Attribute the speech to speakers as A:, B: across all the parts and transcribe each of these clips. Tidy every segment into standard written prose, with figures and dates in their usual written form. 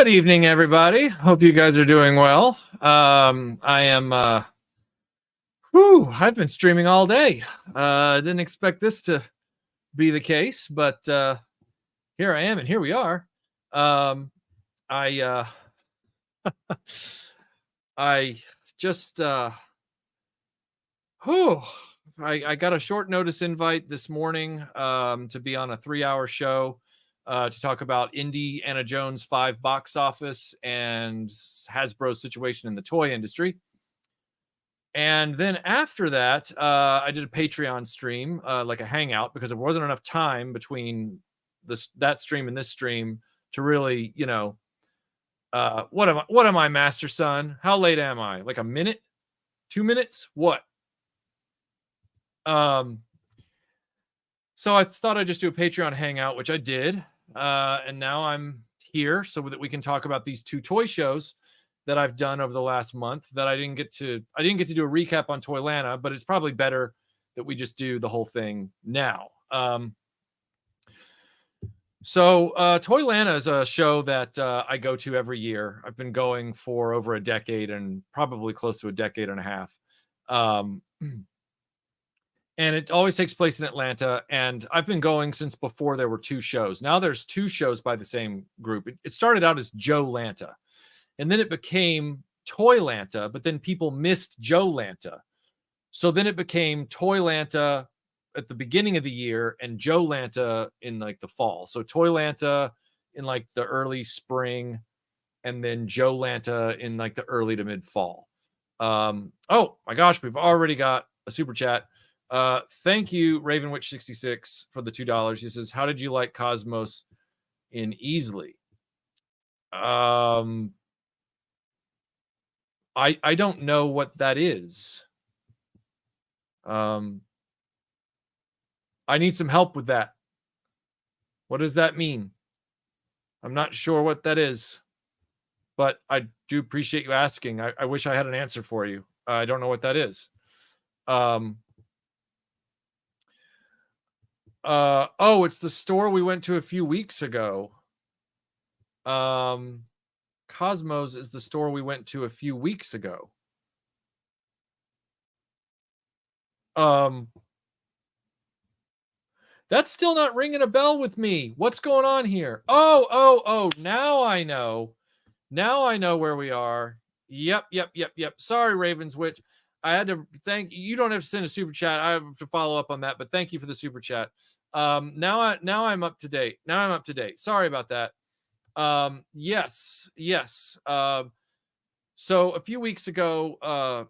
A: Good evening, everybody. Hope you guys are doing well. I am, I've been streaming all day. Didn't expect this to be the case, but here I am, and here we are. I just, I got a short notice invite this morning to be on a 3-hour show to talk about Indiana Jones 5 box office and Hasbro's situation in the toy industry. And then after that, I did a Patreon stream, like a hangout, because there wasn't enough time between that stream and this stream to really, what am I, Master Son? How late am I? Like a minute? 2 minutes? What? So I thought I'd just do a Patreon hangout, which I did. And now I'm here so that we can talk about these 2 toy shows that I've done over the last month that I didn't get to do a recap on Toylanta, but it's probably better that we just do the whole thing now. So Toylanta is a show that I go to every year. I've been going for over a decade and probably close to a decade and a half. And it always takes place in Atlanta. And I've been going since before there were 2 shows. Now there's 2 shows by the same group. It started out as Joe-Lanta. And then it became Toylanta, but then people missed Joe-Lanta. So then it became Toylanta at the beginning of the year and Joe-Lanta in like the fall. So Toylanta in like the early spring and then Joe-Lanta in like the early to mid fall. Oh my gosh, we've already got a super chat. Thank you, Ravenwitch66, for the $2. He says, how did you like Cosmos in Easley? I don't know what that is. I need some help with that. What does that mean? I'm not sure what that is, but I do appreciate you asking. I wish I had an answer for you. I don't know what that is. Oh, it's the store we went to a few weeks ago. Cosmos is the store we went to a few weeks ago. That's still not ringing a bell with me. What's going on here? Oh, now I know. Now I know where we are. Yep. Sorry, Ravenswitch. I had to thank you. Don't have to send a super chat. I have to follow up on that, but thank you for the super chat. Now I'm up to date. Sorry about that. Yes. So a few weeks ago,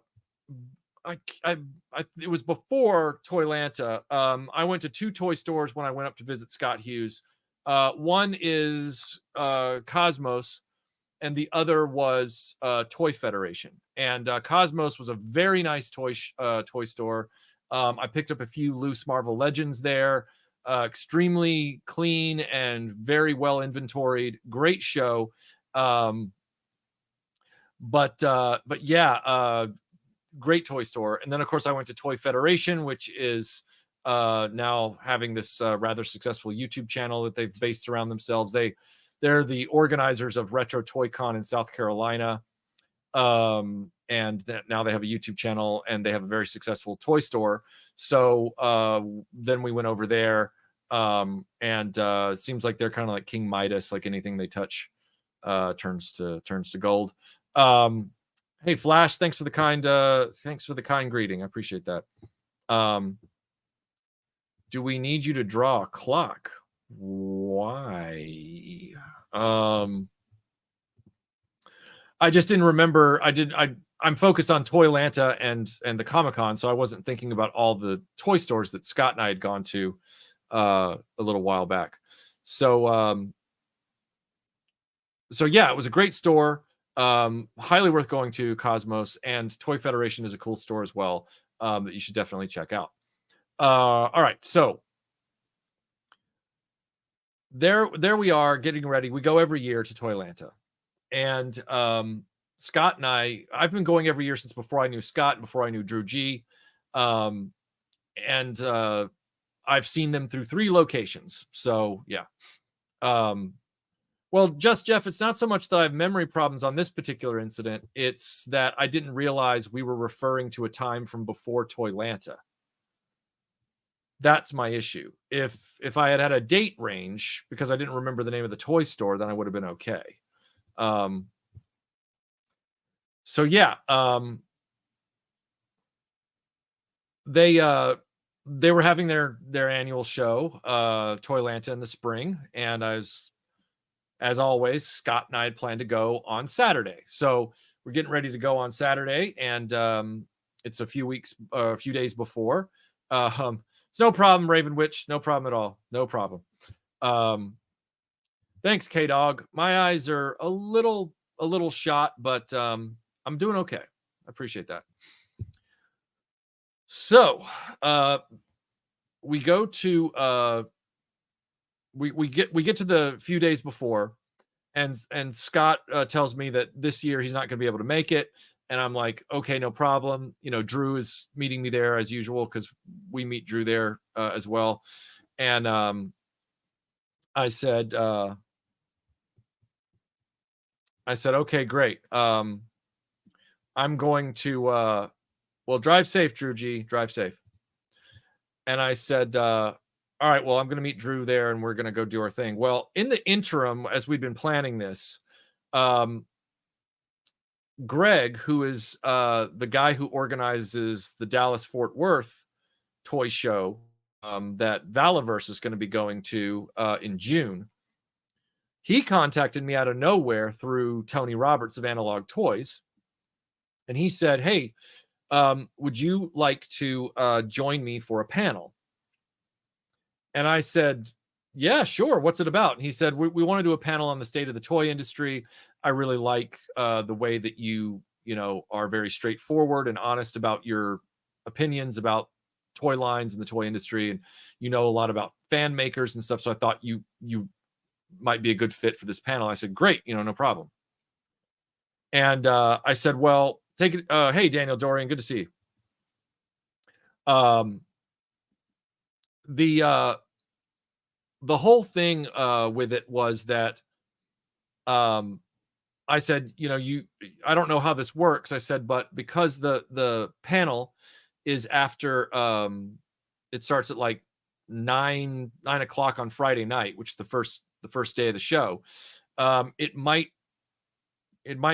A: it was before Toylanta. I went to 2 toy stores when I went up to visit Scott Hughes. One is Cosmos, and the other was Toy Federation. And Cosmos was a very nice toy store. I picked up a few loose Marvel Legends there. Extremely clean and very well inventoried. Great show. But yeah, great toy store. And then of course I went to Toy Federation, which is now having this rather successful YouTube channel that they've based around themselves. They're the organizers of Retro Toy-Con in South Carolina. And now they have a YouTube channel and they have a very successful toy store. So then we went over there, and it seems like they're kind of like King Midas, like anything they touch turns to gold. Hey Flash, thanks for the kind greeting. I appreciate that. Do we need you to draw a clock? Why? I just didn't remember. I'm focused on Toylanta and the Comic-Con, so I wasn't thinking about all the toy stores that Scott and I had gone to a little while back. So yeah, it was a great store. Highly worth going to, Cosmos, and Toy Federation is a cool store as well that you should definitely check out. All right, so there we are getting ready. We go every year to Toylanta. And Scott and I've been going every year since before I knew Scott, before I knew Drew G. And I've seen them through 3 locations. So yeah. Well, just Jeff, it's not so much that I have memory problems on this particular incident. It's that I didn't realize we were referring to a time from before Toylanta. That's my issue. If I had had a date range because I didn't remember the name of the toy store, then I would have been okay. So yeah, they were having their annual show, Toylanta, in the spring, and as always, Scott and I had planned to go on Saturday. So we're getting ready to go on Saturday, and it's a few days before. It's no problem, Raven Witch. No problem at all. No problem. Thanks, K-Dog. My eyes are a little shot, but I'm doing okay. I appreciate that. So we go to we get to the few days before, and Scott tells me that this year he's not going to be able to make it, and I'm like, okay, no problem. You know, Drew is meeting me there as usual because we meet Drew there as well, and I said, okay, great. I'm going to well, drive safe, Drew G. Drive safe. And I said, all right, well, I'm going to meet Drew there and we're going to go do our thing. Well, in the interim, as we've been planning this, Greg, who is the guy who organizes the Dallas Fort Worth toy show that Valaverse is going to be going to in June, he contacted me out of nowhere through Tony Roberts of Analog Toys. And he said, hey, would you like to join me for a panel? And I said, yeah, sure. What's it about? And he said, we want to do a panel on the state of the toy industry. I really like the way that you are very straightforward and honest about your opinions about toy lines and the toy industry. And you know a lot about fan makers and stuff. So I thought you might be a good fit for this panel. I said, great, no problem. And I said, well, take it. Hey, Daniel Dorian, good to see you. The whole thing with it was that I said, I don't know how this works. I said, but because the panel is after it starts at like 9 o'clock on Friday night, which is the first day of the show, it might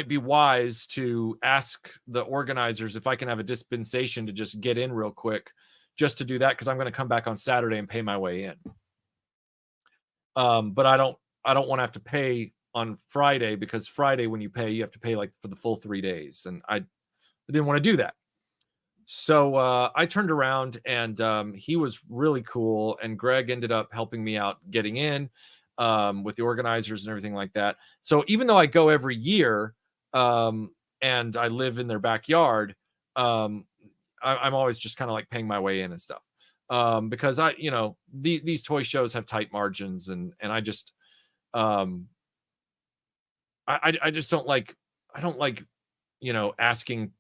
A: be wise to ask the organizers if I can have a dispensation to just get in real quick, just to do that, because I'm going to come back on Saturday and pay my way in. But I don't want to have to pay on Friday, because Friday when you pay, you have to pay like for the full 3 days, and I didn't want to do that. So I turned around, and he was really cool, and Greg ended up helping me out getting in with the organizers and everything like that. So even though I go every year and I live in their backyard, I'm always just kind of like paying my way in and stuff. Because these toy shows have tight margins, and I just I just don't like asking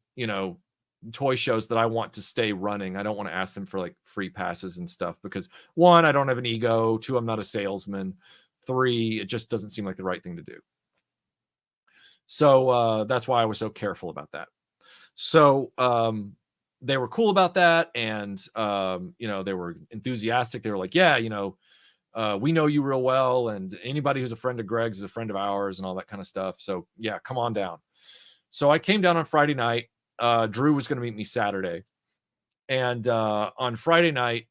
A: toy shows that I want to stay running. I don't want to ask them for like free passes and stuff, because 1, I don't have an ego, 2, I'm not a salesman, 3, it just doesn't seem like the right thing to do. So that's why I was so careful about that. So they were cool about that, and they were enthusiastic. They were like, yeah, we know you real well, and anybody who's a friend of Greg's is a friend of ours, and all that kind of stuff. So yeah, come on down. So I came down on Friday night. Drew was going to meet me Saturday, and on Friday night,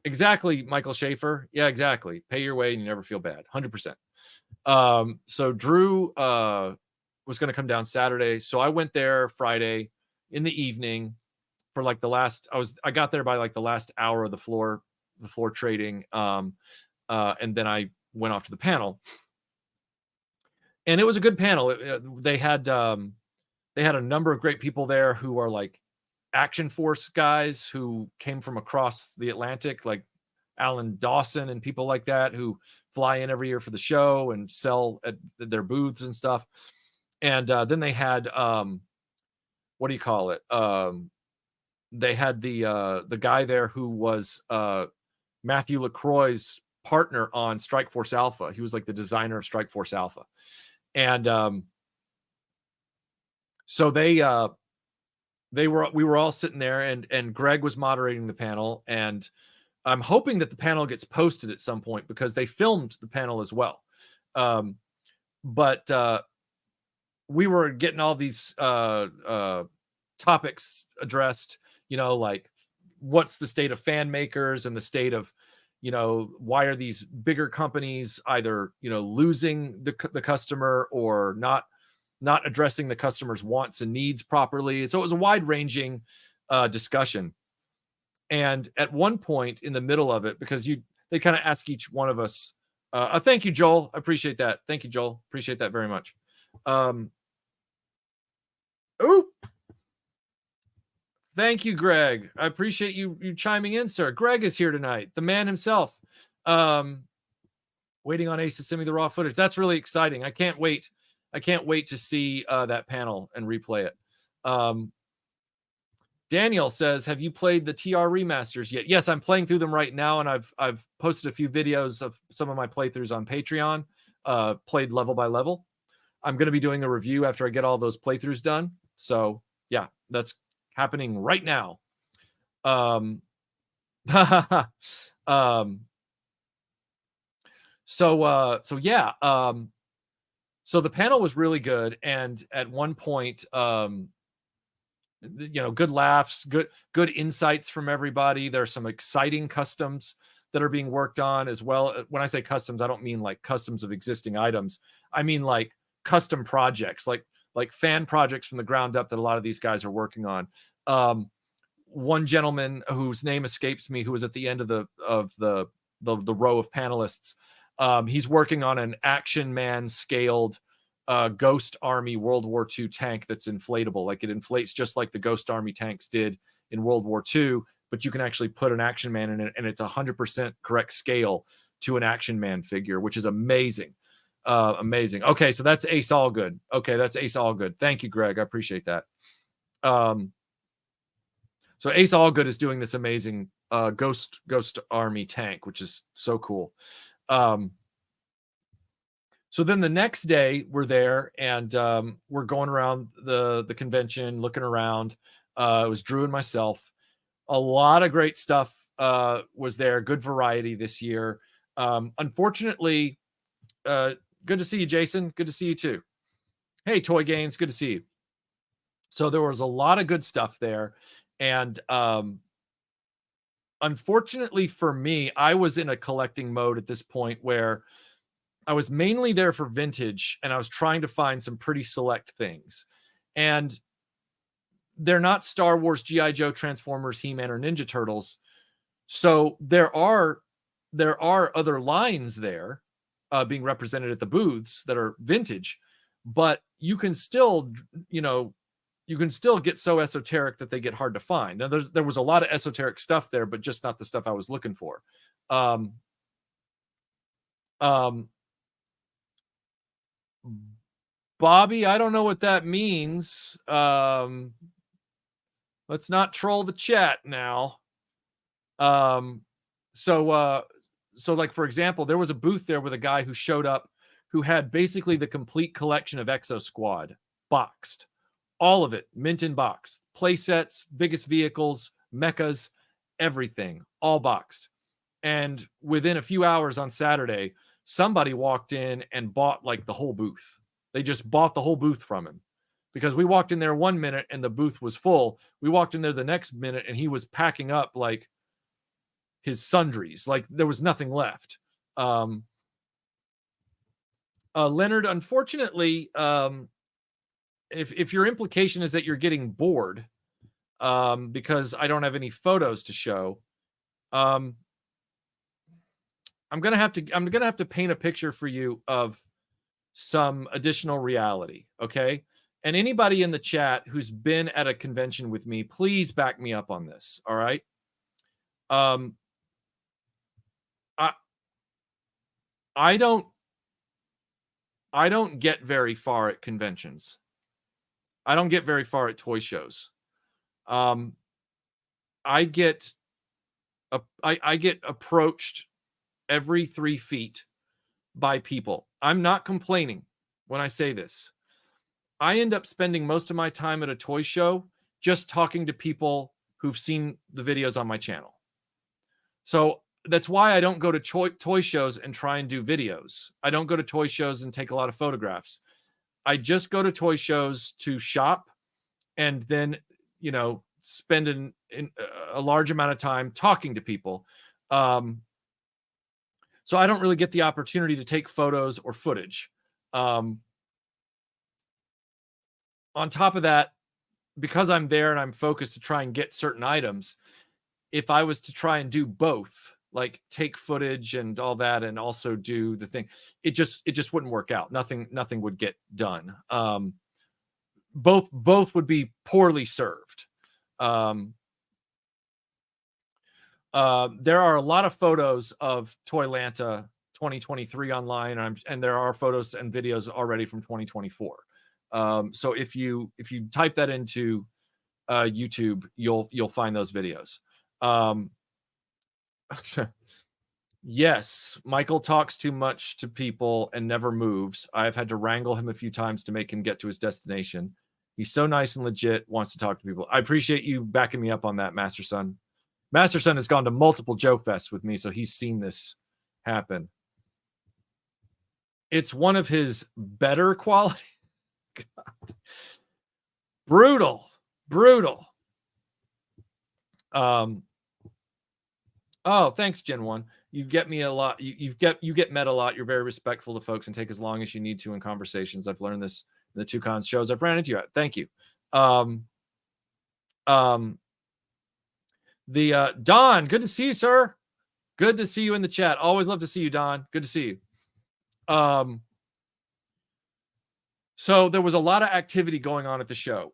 A: exactly, Michael Schaefer. Yeah, exactly. Pay your way and you never feel bad. 100%. So Drew was going to come down Saturday. So I went there Friday in the evening for like I got there by like the last hour of the floor trading. And then I went off to the panel, and it was a good panel. They had a number of great people there who are like Action Force guys who came from across the Atlantic, like Alan Dawson and people like that, who fly in every year for the show and sell at their booths and stuff. And then they had what do you call it? They had the guy there who was Matthew LaCroix's partner on Strike Force Alpha. He was like the designer of Strike Force Alpha. And so we were all sitting there, and Greg was moderating the panel, and I'm hoping that the panel gets posted at some point because they filmed the panel as well. But we were getting all these topics addressed, like what's the state of fan makers and the state of, why are these bigger companies either, losing the customer or not addressing the customer's wants and needs properly. So it was a wide ranging discussion. And at one point in the middle of it, because they kind of ask each one of us, thank you, Joel. I appreciate that. Thank you, Joel. Appreciate that very much. Thank you, Greg. I appreciate you chiming in, sir. Greg is here tonight, the man himself. Waiting on Ace to send me the raw footage. That's really exciting. I can't wait to see that panel and replay it. Daniel says, have you played the TR remasters yet? Yes, I'm playing through them right now, and I've posted a few videos of some of my playthroughs on Patreon, played level by level. I'm going to be doing a review after I get all those playthroughs done. So yeah, that's happening right now. So the panel was really good, and at one point, good laughs, good insights from everybody. There's some exciting customs that are being worked on as well. When I say customs, I don't mean like customs of existing items. I mean like custom projects, like fan projects from the ground up that a lot of these guys are working on. One gentleman whose name escapes me, who was at the end of the row of panelists, he's working on an Action Man scaled Ghost Army World War II tank that's inflatable. Like it inflates just like the Ghost Army tanks did in World War II, but you can actually put an Action Man in it, and it's 100% correct scale to an Action Man figure, which is amazing. Amazing. Okay, so that's Ace Allgood. Okay, that's Ace Allgood. Thank you, Greg. I appreciate that. So Ace Allgood is doing this amazing Ghost Army tank, which is so cool. So then the next day we're there, and we're going around the convention, looking around. It was Drew and myself. A lot of great stuff was there. Good variety this year. Unfortunately, good to see you, Jason. Good to see you too. Hey, Toy Gains, good to see you. So there was a lot of good stuff there. And unfortunately for me, I was in a collecting mode at this point where I was mainly there for vintage, and I was trying to find some pretty select things. And they're not Star Wars, G.I. Joe, Transformers, He-Man, or Ninja Turtles. So there are other lines there being represented at the booths that are vintage, but you can still, get so esoteric that they get hard to find. Now, there was a lot of esoteric stuff there, but just not the stuff I was looking for. Bobby, I don't know what that means. Let's not troll the chat now. So like, for example, there was a booth there with a guy who showed up who had basically the complete collection of Exo Squad boxed. All of it, mint in box. Play sets, biggest vehicles, mechas, everything, all boxed. And within a few hours on Saturday, somebody walked in and bought like the whole booth. They just bought the whole booth from him, because we walked in there 1 minute and the booth was full. We walked in there the next minute and he was packing up like his sundries. Like there was nothing left. Leonard, unfortunately, if your implication is that you're getting bored because I don't have any photos to show, I'm gonna have to paint a picture for you of some additional reality, okay? And anybody in the chat who's been at a convention with me, please back me up on this, all right? I don't get very far at conventions. I don't get very far at toy shows. I get approached every 3 feet by people. I'm not complaining when I say this. I end up spending most of my time at a toy show just talking to people who've seen the videos on my channel. So that's why I don't go to toy shows and try and do videos. I don't go to toy shows and take a lot of photographs. I just go to toy shows to shop and then, spend a large amount of time talking to people. So I don't really get the opportunity to take photos or footage. On top of that, because I'm there and I'm focused to try and get certain items, if I was to try and do both, like take footage and all that and also do the thing, it just wouldn't work out. Nothing would get done. Both would be poorly served. There are a lot of photos of Toylanta 2023 online, and there are photos and videos already from 2024. So if you type that into YouTube, you'll find those videos. Yes, Michael talks too much to people and never moves. I've had to wrangle him a few times to make him get to his destination. He's so nice and legit, wants to talk to people. I appreciate you backing me up on that, Master Son. Master Son has gone to multiple Joe Fests with me, so he's seen this happen. It's one of his better quality. Brutal. Oh, thanks, Gen 1. You get me a lot. You get met a lot. You're very respectful to folks and take as long as you need to in conversations. I've learned this in the 2 cons shows I've ran into you at. Thank you. Don, good to see you, sir. Good to see you in the chat. Always love to see you, Don. Good to see you. So there was a lot of activity going on at the show.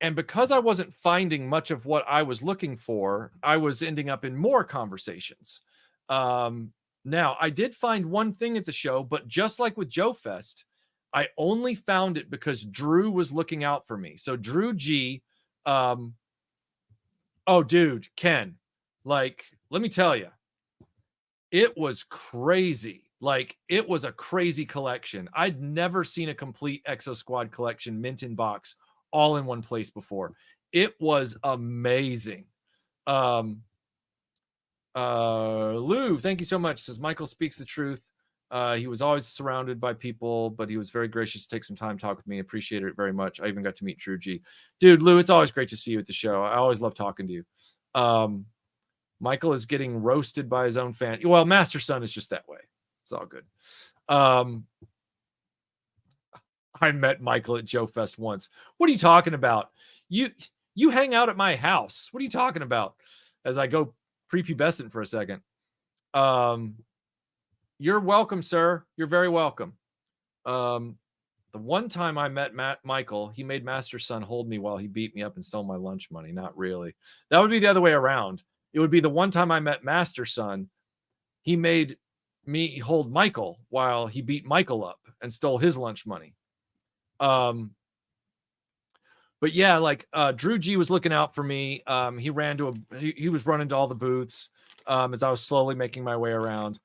A: And because I wasn't finding much of what I was looking for, I was ending up in more conversations. Now, I did find one thing at the show, but just like with Joe Fest, I only found it because Drew was looking out for me. So Drew G, oh, dude, Ken, like, let me tell you, it was crazy. Like, it was a crazy collection. I'd never seen a complete Exo Squad collection mint in box all in one place before. It was amazing. Lou, thank you so much. Says Michael speaks the truth. He was always surrounded by people, but he was very gracious to take some time to talk with me. Appreciate it very much. I even got to meet True G. Dude, Lou, it's always great to see you at the show. I always love talking to you. Michael is getting roasted by his own fan. Well, Master Son is just that way. It's all good. I met Michael at Joe Fest once. What are you talking about? You hang out at my house. What are you talking about? As I go prepubescent for a second. You're welcome, sir. You're very welcome. The one time I met Michael, he made Master Son hold me while he beat me up and stole my lunch money. Not really. That would be the other way around. It would be the one time I met Master Son, he made me hold Michael while he beat Michael up and stole his lunch money. But yeah, like Drew G was looking out for me. He was running to all the booths as I was slowly making my way around.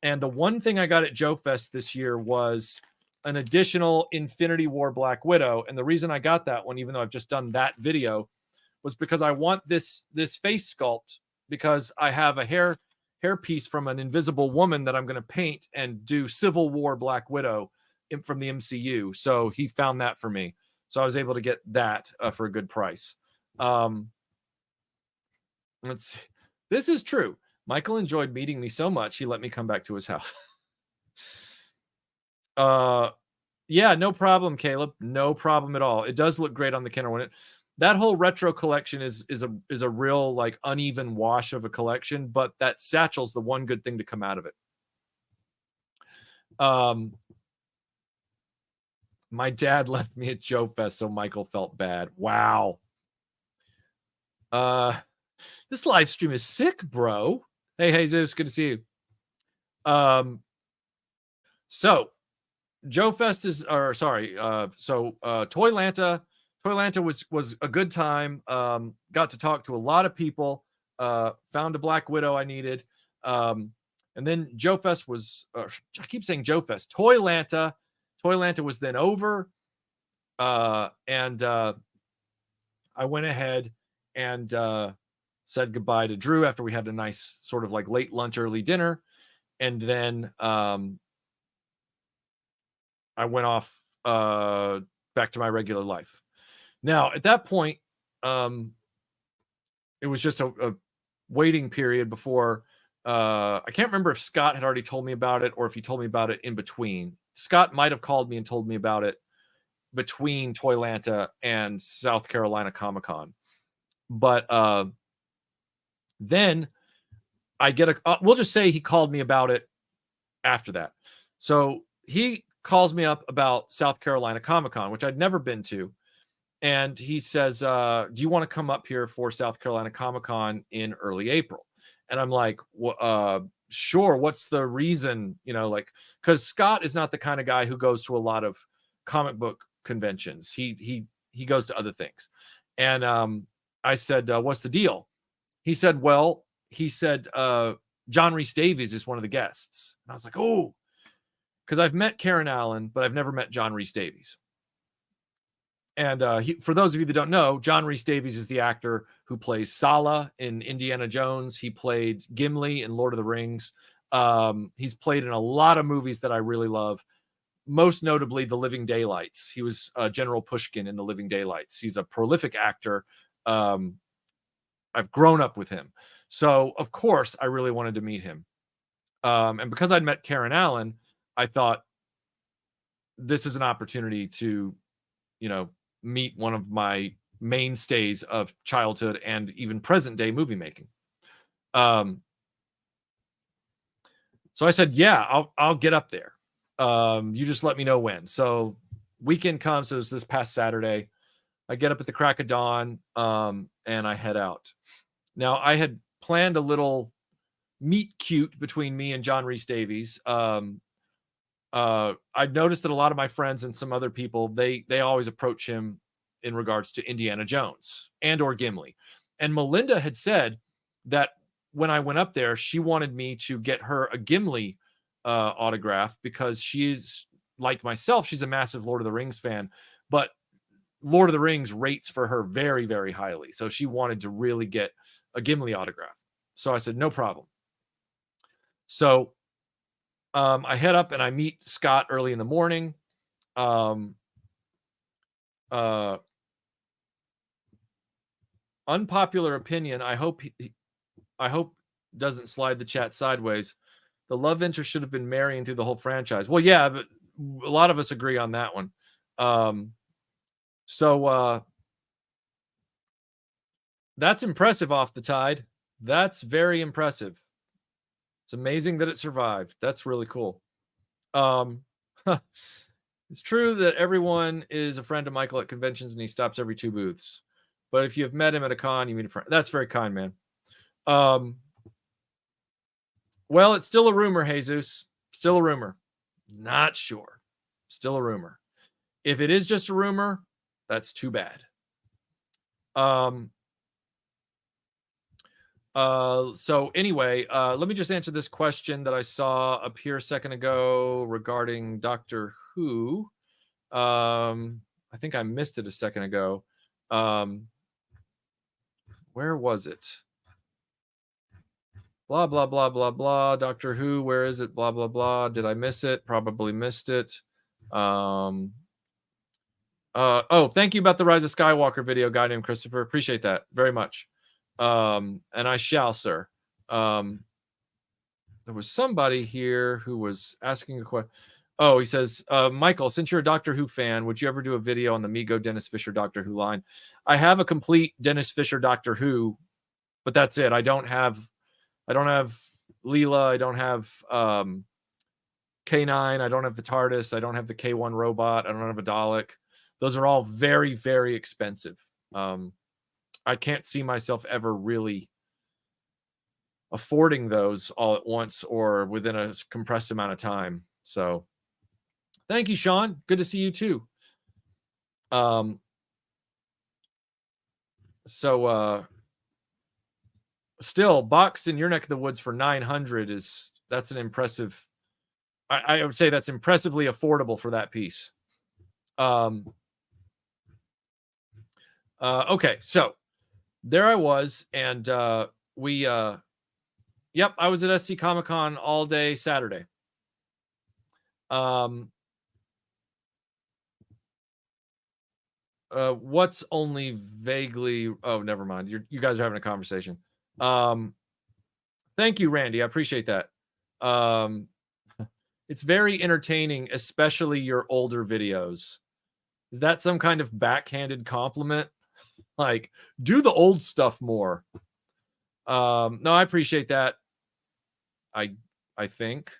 A: And the one thing I got at Joe Fest this year was an additional Infinity War Black Widow. And the reason I got that one, even though I've just done that video, was because I want this face sculpt, because I have a hair piece from an Invisible Woman that I'm going to paint and do Civil War Black Widow from the MCU. So he found that for me. So I was able to get that for a good price. Let's see. This is true. Michael enjoyed meeting me so much, he let me come back to his house. Yeah, no problem, Caleb. No problem at all. It does look great on the Kenner one. That whole retro collection is a real like uneven wash of a collection, but that satchel's the one good thing to come out of it. My dad left me at Joe Fest, so Michael felt bad. Wow. This live stream is sick, bro. Hey, Jesus, good to see you. So Joe Fest Toylanta was a good time. Got to talk to a lot of people. Found a Black Widow I needed. And then Joe Fest was, I keep saying Joe Fest, Toylanta. Toylanta was then over. And I went ahead and said goodbye to Drew after we had a nice sort of like late lunch, early dinner. And then I went off back to my regular life. Now, at that point, it was just a waiting period before. I can't remember if Scott had already told me about it or if he told me about it in between. Scott might have called me and told me about it between Toylanta and South Carolina Comicon. But then I get we'll just say he called me about it after that. So he calls me up about South Carolina Comicon, which I'd never been to. And he says, do you want to come up here for South Carolina Comicon in early April? And I'm like, sure. What's the reason? You know, like, because Scott is not the kind of guy who goes to a lot of comic book conventions. He goes to other things. And I said, what's the deal? He said, John Rhys Davies is one of the guests. And I was like, oh, because I've met Karen Allen, but I've never met John Rhys Davies. And for those of you that don't know, John Rhys Davies is the actor who plays Sala in Indiana Jones. He played Gimli in Lord of the Rings. He's played in a lot of movies that I really love, most notably The Living Daylights. He was General Pushkin in The Living Daylights. He's a prolific actor. I've grown up with him. So, of course, I really wanted to meet him. And because I'd met Karen Allen, I thought this is an opportunity to, you know, meet one of my mainstays of childhood and even present day movie making. So I said, yeah, I'll get up there. You just let me know when. So weekend comes. So it was this past Saturday. I get up at the crack of dawn, and I head out. Now I had planned a little meet cute between me and John Rhys Davies. I'd noticed that a lot of my friends and some other people, they always approach him in regards to Indiana Jones and or Gimli. And Melinda had said that when I went up there, she wanted me to get her a Gimli autograph because she's like myself. She's a massive Lord of the Rings fan, but Lord of the Rings rates for her very, very highly. So she wanted to really get a Gimli autograph. So I said, no problem. So I head up and I meet Scott early in the morning. Unpopular opinion. I hope doesn't slide the chat sideways. The love interest should have been Marion through the whole franchise. Well, yeah, but a lot of us agree on that one. So that's impressive off the Tide. That's very impressive. It's amazing that it survived. That's really cool. It's true that everyone is a friend of Michael at conventions and he stops every 2 booths. But if you have met him at a con, you meet a friend. That's very kind, man. Well, it's still a rumor, Jesus. Still a rumor. Not sure. Still a rumor. If it is just a rumor, that's too bad. So anyway, let me just answer this question that I saw appear a second ago regarding Doctor Who. I think I missed it a second ago. Where was it? Blah, blah, blah, blah, blah. Doctor Who, where is it? Blah, blah, blah. Did I miss it? Probably missed it. Oh, thank you about the Rise of Skywalker video, guy named Christopher. Appreciate that very much. And I shall, sir. There was somebody here who was asking a question. Oh, he says, Michael, since you're a Doctor Who fan, would you ever do a video on the Mego Dennis Fisher Doctor Who line? I have a complete Dennis Fisher Doctor Who, but that's it. I don't have Leela. I don't have K9. I don't have the TARDIS. I don't have the K1 robot. I don't have a Dalek. Those are all very, very expensive. I can't see myself ever really affording those all at once or within a compressed amount of time. So thank you, Sean. Good to see you too. still boxed in your neck of the woods for 900 that's an impressive. I would say that's impressively affordable for that piece. Okay, so there I was, and yep, I was at SC Comicon all day Saturday. What's only vaguely? Oh, never mind. You guys are having a conversation. Thank you, Randy. I appreciate that. It's very entertaining, especially your older videos. Is that some kind of backhanded compliment? Like, do the old stuff more. No, I appreciate that. I think.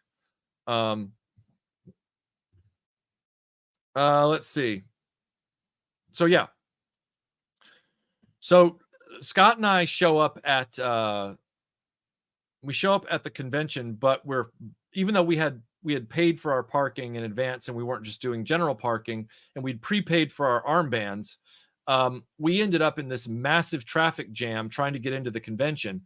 A: Let's see. So yeah. So Scott and I show up at the convention, but even though we had paid for our parking in advance and we weren't just doing general parking, and we'd prepaid for our armbands, we ended up in this massive traffic jam trying to get into the convention.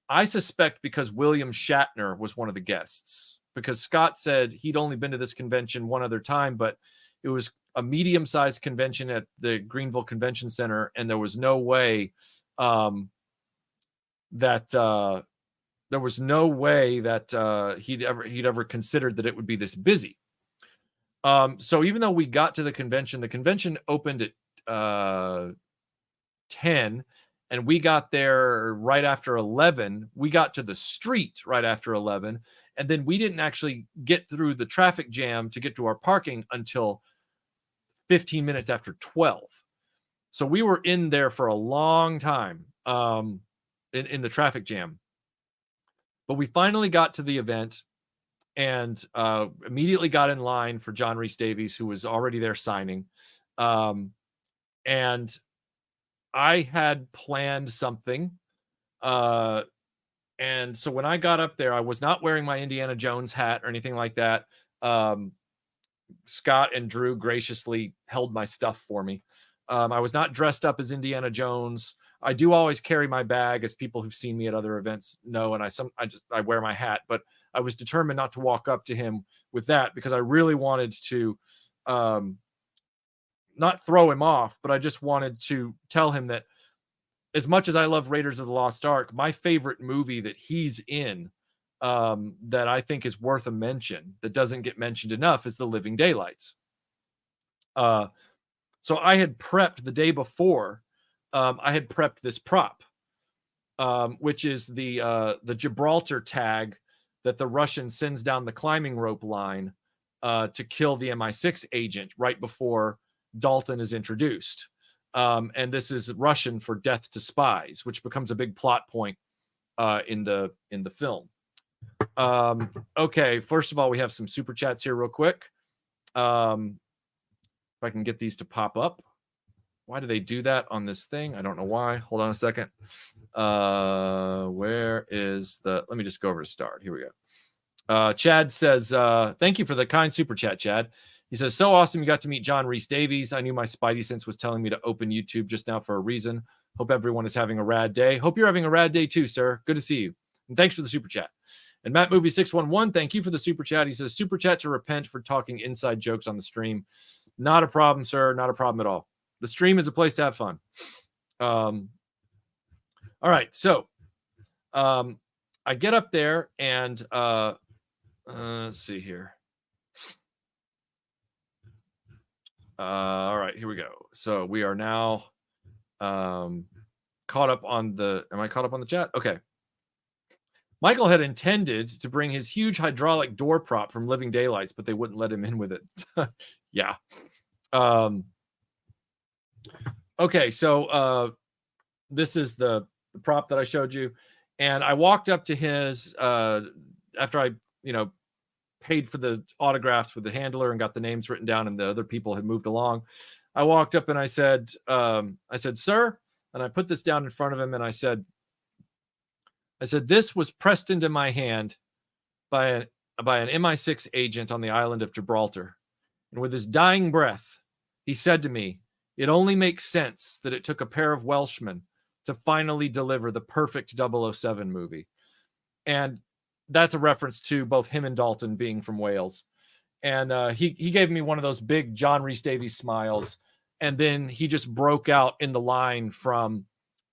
A: I suspect because William Shatner was one of the guests, because Scott said he'd only been to this convention one other time, but it was a medium-sized convention at the Greenville Convention Center, and there was no way that he'd ever considered that it would be this busy. So even though we got to the convention opened at 10, and we got there right after 11. We got to the street right after 11, and then we didn't actually get through the traffic jam to get to our parking until 15 minutes after 12. So we were in there for a long time in the traffic jam. But we finally got to the event and immediately got in line for John Rhys Davies, who was already there signing. And I had planned something. And so when I got up there, I was not wearing my Indiana Jones hat or anything like that. Scott and Drew graciously held my stuff for me. I was not dressed up as Indiana Jones. I do always carry my bag, as people who've seen me at other events know, and I wear my hat, but I was determined not to walk up to him with that because I really wanted to not throw him off, but I just wanted to tell him that as much as I love Raiders of the Lost Ark, my favorite movie that he's in that I think is worth a mention, that doesn't get mentioned enough, is The Living Daylights. So I had prepped the day before. I had prepped this prop, which is the Gibraltar tag that the Russian sends down the climbing rope line to kill the MI6 agent right before Dalton is introduced. And this is Russian for death to spies, which becomes a big plot point in the film. Okay, first of all, we have some super chats here real quick. If I can get these to pop up. Why do they do that on this thing? I don't know why. Hold on a second. Where is the... Let me just go over to start. Here we go. Chad says, thank you for the kind super chat, Chad. He says, so awesome you got to meet John Rhys Davies. I knew my spidey sense was telling me to open YouTube just now for a reason. Hope everyone is having a rad day. Hope you're having a rad day too, sir. Good to see you. And thanks for the super chat. And Matt Movie 611, thank you for the super chat. He says, super chat to repent for talking inside jokes on the stream. Not a problem, sir. Not a problem at all. The stream is a place to have fun. All right. So I get up there and let's see here. All right, here we go. So we are now caught up on the... Am I caught up on the chat? Okay. Michael had intended to bring his huge hydraulic door prop from Living Daylights, but they wouldn't let him in with it. Yeah. Okay, so this is the prop that I showed you. And I walked up to his, after I, paid for the autographs with the handler and got the names written down and the other people had moved along. I walked up and I said, sir, and I put this down in front of him and I said, this was pressed into my hand by an MI6 agent on the island of Gibraltar. And with his dying breath, he said to me, it only makes sense that it took a pair of Welshmen to finally deliver the perfect 007 movie. And that's a reference to both him and Dalton being from Wales. And he gave me one of those big John Rhys Davies smiles. And then he just broke out in the line from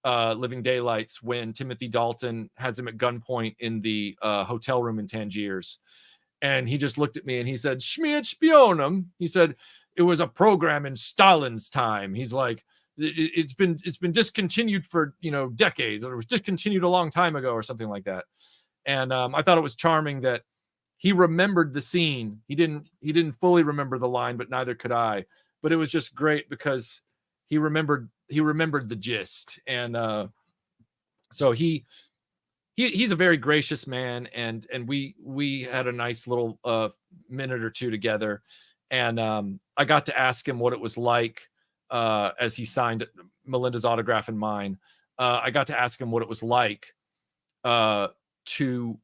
A: Living Daylights when Timothy Dalton has him at gunpoint in the hotel room in Tangiers. And he just looked at me and he said, "Schmiert Spionum." He said, "It was a program in Stalin's time." He's like, it's been discontinued for, decades, or it was discontinued a long time ago or something like that. And I thought it was charming that he remembered the scene. He didn't fully remember the line, but neither could I. But it was just great because he remembered the gist. And so he's a very gracious man, and we had a nice little minute or two together. And I got to ask him what it was like as he signed Melinda's autograph and mine. I got to ask him what it was like to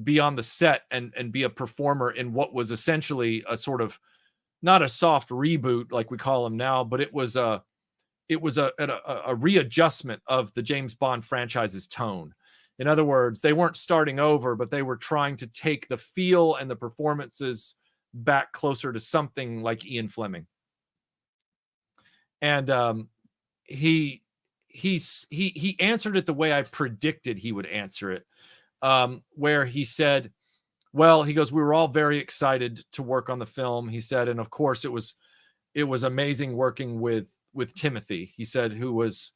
A: be on the set and be a performer in what was essentially a sort of, not a soft reboot like we call them now, but it was a readjustment of the James Bond franchise's tone. In other words, they weren't starting over, but they were trying to take the feel and the performances back closer to something like Ian Fleming. And he answered it the way I predicted he would answer it, where he said, well, he goes, "We were all very excited to work on the film." He said, "And of course it was amazing working with Timothy." He said, "Who was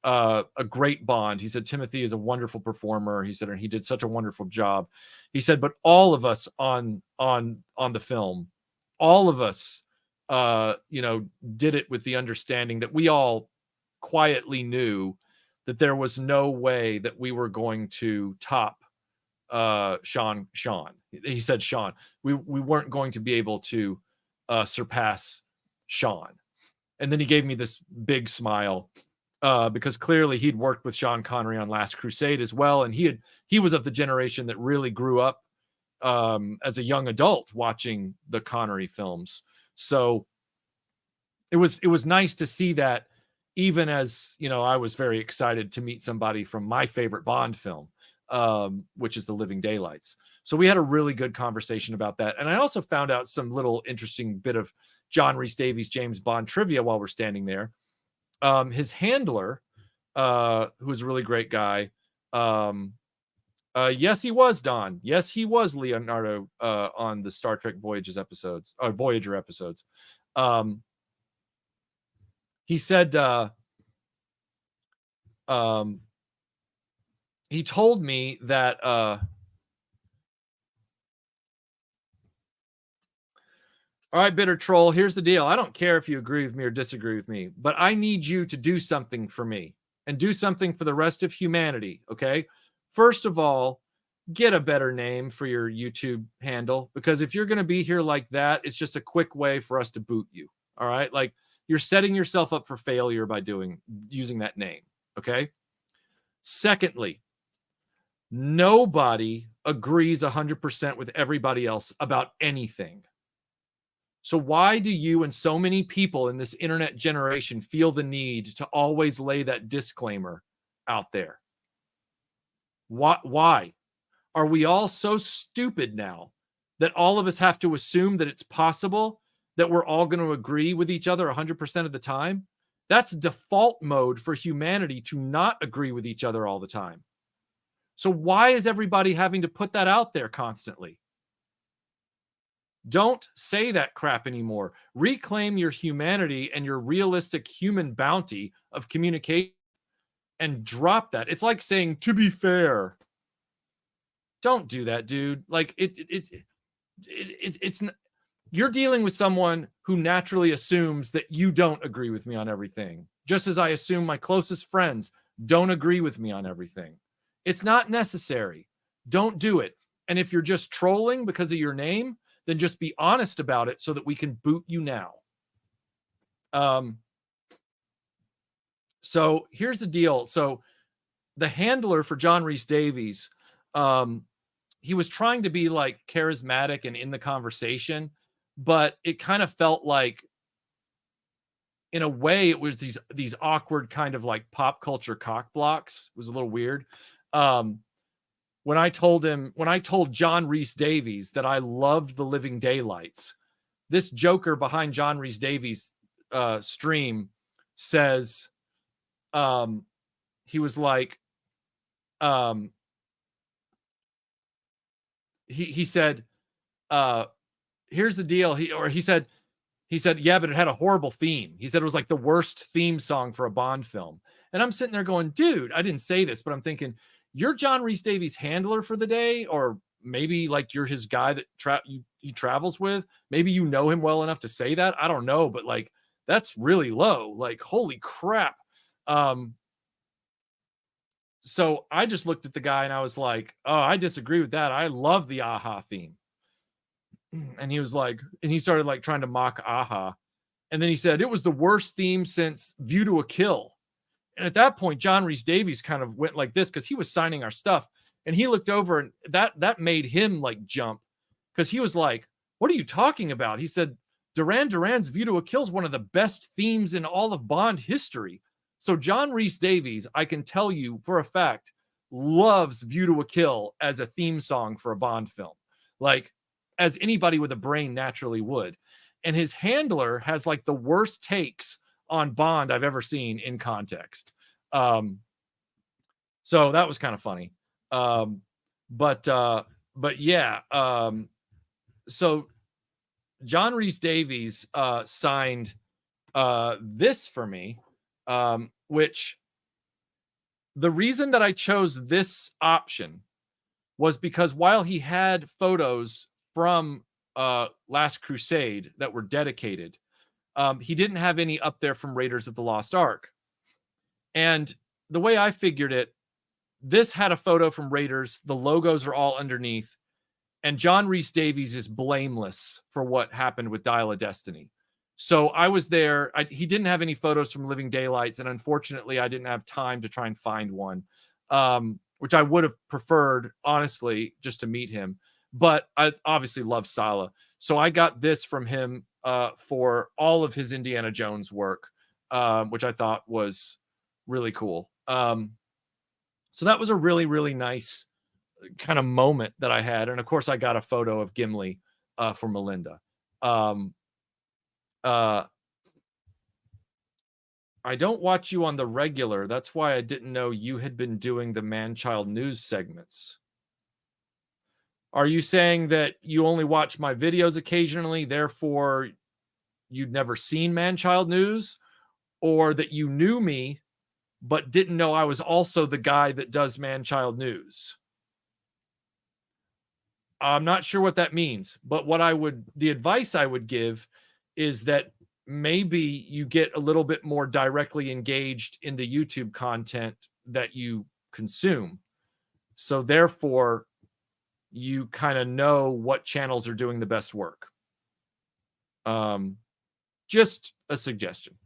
A: a great Bond." He said, "Timothy is a wonderful performer." He said, "And he did such a wonderful job." He said, "But all of us on the film, all of us, did it with the understanding that we all quietly knew that there was no way that we were going to top Sean." He said, "Sean, we weren't going to be able to surpass Sean." And then he gave me this big smile because clearly he'd worked with Sean Connery on Last Crusade as well, and he was of the generation that really grew up as a young adult watching the Connery films. So it was nice to see that, even as, I was very excited to meet somebody from my favorite Bond film, which is The Living Daylights. So we had a really good conversation about that. And I also found out some little interesting bit of John Rhys Davies James Bond trivia while we're standing there. His handler, who's a really great guy, yes, he was Don. Yes, he was Leonardo on the Star Trek Voyager episodes. He said, he told me that all right, Bitter Troll, here's the deal. I don't care if you agree with me or disagree with me, but I need you to do something for me and do something for the rest of humanity, okay? First of all, get a better name for your YouTube handle, because if you're going to be here like that, it's just a quick way for us to boot you, all right? Like, you're setting yourself up for failure by using that name, okay? Secondly, nobody agrees 100% with everybody else about anything. So why do you and so many people in this internet generation feel the need to always lay that disclaimer out there? Why? Are we all so stupid now that all of us have to assume that it's possible that we're all going to agree with each other 100% of the time? That's default mode for humanity, to not agree with each other all the time. So why is everybody having to put that out there constantly? Don't say that crap anymore. Reclaim your humanity and your realistic human bounty of communication and drop that. It's like saying, "to be fair." Don't do that, dude. Like it's you're dealing with someone who naturally assumes that you don't agree with me on everything, just as I assume my closest friends don't agree with me on everything. It's not necessary. Don't do it. And if you're just trolling because of your name, then just be honest about it so that we can boot you now. So here's the deal. So the handler for John Rhys Davies, he was trying to be like charismatic and in the conversation, but it kind of felt like in a way, it was these awkward kind of like pop culture cock blocks. It was a little weird. When I told John Rhys Davies that I loved The Living Daylights, this joker behind John Rhys Davies' stream says, he was like, he said, here's the deal. He said, yeah, but it had a horrible theme. He said it was like the worst theme song for a Bond film. And I'm sitting there going, dude, I didn't say this, but I'm thinking, you're John Rhys Davies' handler for the day, or maybe like you're his guy that he travels with. Maybe you know him well enough to say that. I don't know, but like that's really low. Like, holy crap. So I just looked at the guy and I was like, oh, I disagree with that. I love the Aha theme. And he was like, and he started like trying to mock Aha. And then he said it was the worst theme since View to a Kill. And at that point, John Rhys Davies kind of went like this because he was signing our stuff. And he looked over and that made him like jump because he was like, what are you talking about? He said, Duran Duran's View to a Kill is one of the best themes in all of Bond history. So John Rhys Davies, I can tell you for a fact, loves View to a Kill as a theme song for a Bond film, like as anybody with a brain naturally would. And his handler has like the worst takes on Bond I've ever seen in context. So that was kind of funny. But yeah. So John Rhys Davies signed this for me, which the reason that I chose this option was because while he had photos from Last Crusade that were dedicated, he didn't have any up there from Raiders of the Lost Ark. And the way I figured it, this had a photo from Raiders. The logos are all underneath. And John Rhys Davies is blameless for what happened with Dial of Destiny. So I was there. He didn't have any photos from Living Daylights. And unfortunately, I didn't have time to try and find one, which I would have preferred, honestly, just to meet him. But I obviously love Sala. So I got this from him for all of his Indiana Jones work, which I thought was really cool. So that was a really, really nice kind of moment that I had. And of course, I got a photo of Gimli for Melinda. I don't watch you on the regular. That's why I didn't know you had been doing the man-child news segments. Are you saying that you only watch my videos occasionally, therefore you'd never seen man-child news? Or that you knew me, but didn't know I was also the guy that does man-child news? I'm not sure what that means, but the advice I would give is that maybe you get a little bit more directly engaged in the YouTube content that you consume. So therefore, you kind of know what channels are doing the best work. Just a suggestion.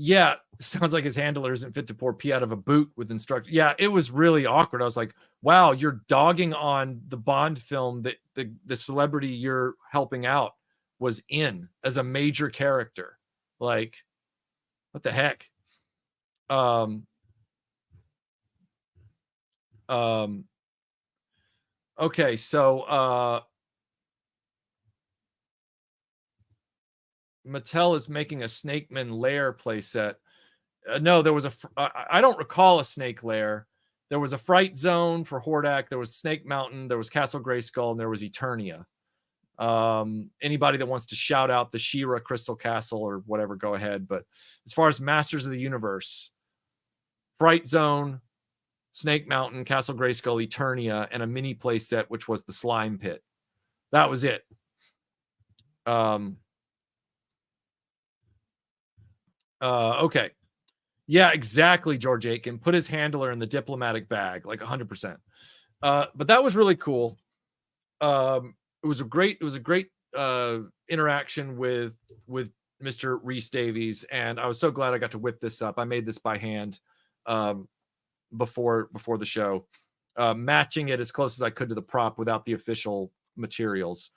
A: Yeah, sounds like his handler isn't fit to pour pee out of a boot with instructions. Yeah, it was really awkward. I was like, wow, you're dogging on the Bond film that the celebrity you're helping out was in as a major character. Like, what the heck? Okay, so Mattel is making a Snakeman Lair playset. No, there was I don't recall a Snake Lair. There was a Fright Zone for Hordak. There was Snake Mountain. There was Castle Grayskull, and there was Eternia. Anybody that wants to shout out the She-Ra Crystal Castle or whatever, go ahead. But as far as Masters of the Universe, Fright Zone, Snake Mountain, Castle Grayskull, Eternia, and a mini playset, which was the Slime Pit. That was it. Okay. Yeah, exactly, George Aiken. Put his handler in the diplomatic bag, like 100%. But that was really cool. It was a great interaction with Mr. Rhys Davies, and I was so glad I got to whip this up. I made this by hand before the show, matching it as close as I could to the prop without the official materials.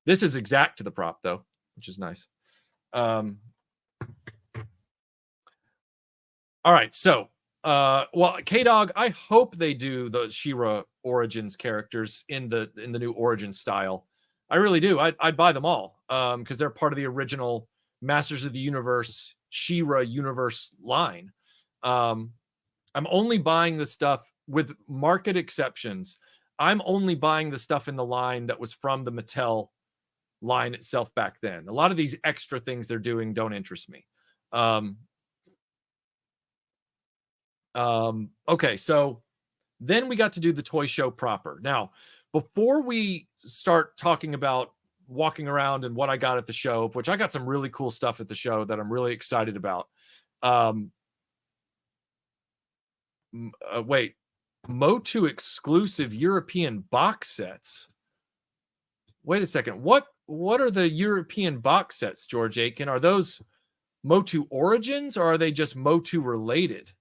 A: This is exact to the prop though, which is nice. All right, so well, K-Dog, I hope they do the She-Ra Origins characters in the new Origins style. I really do. I'd buy them all because they're part of the original Masters of the Universe She-Ra universe line. I'm only buying the stuff with market exceptions. I'm only buying the stuff in the line that was from the Mattel line itself back then. A lot of these extra things they're doing don't interest me. Okay, so then we got to do the toy show proper. Now, before we start talking about walking around and what I got at the show, which I got some really cool stuff at the show that I'm really excited about. Wait, Motu exclusive European box sets. Wait a second. What are the European box sets, George Aiken? Are those Motu Origins or are they just Motu related?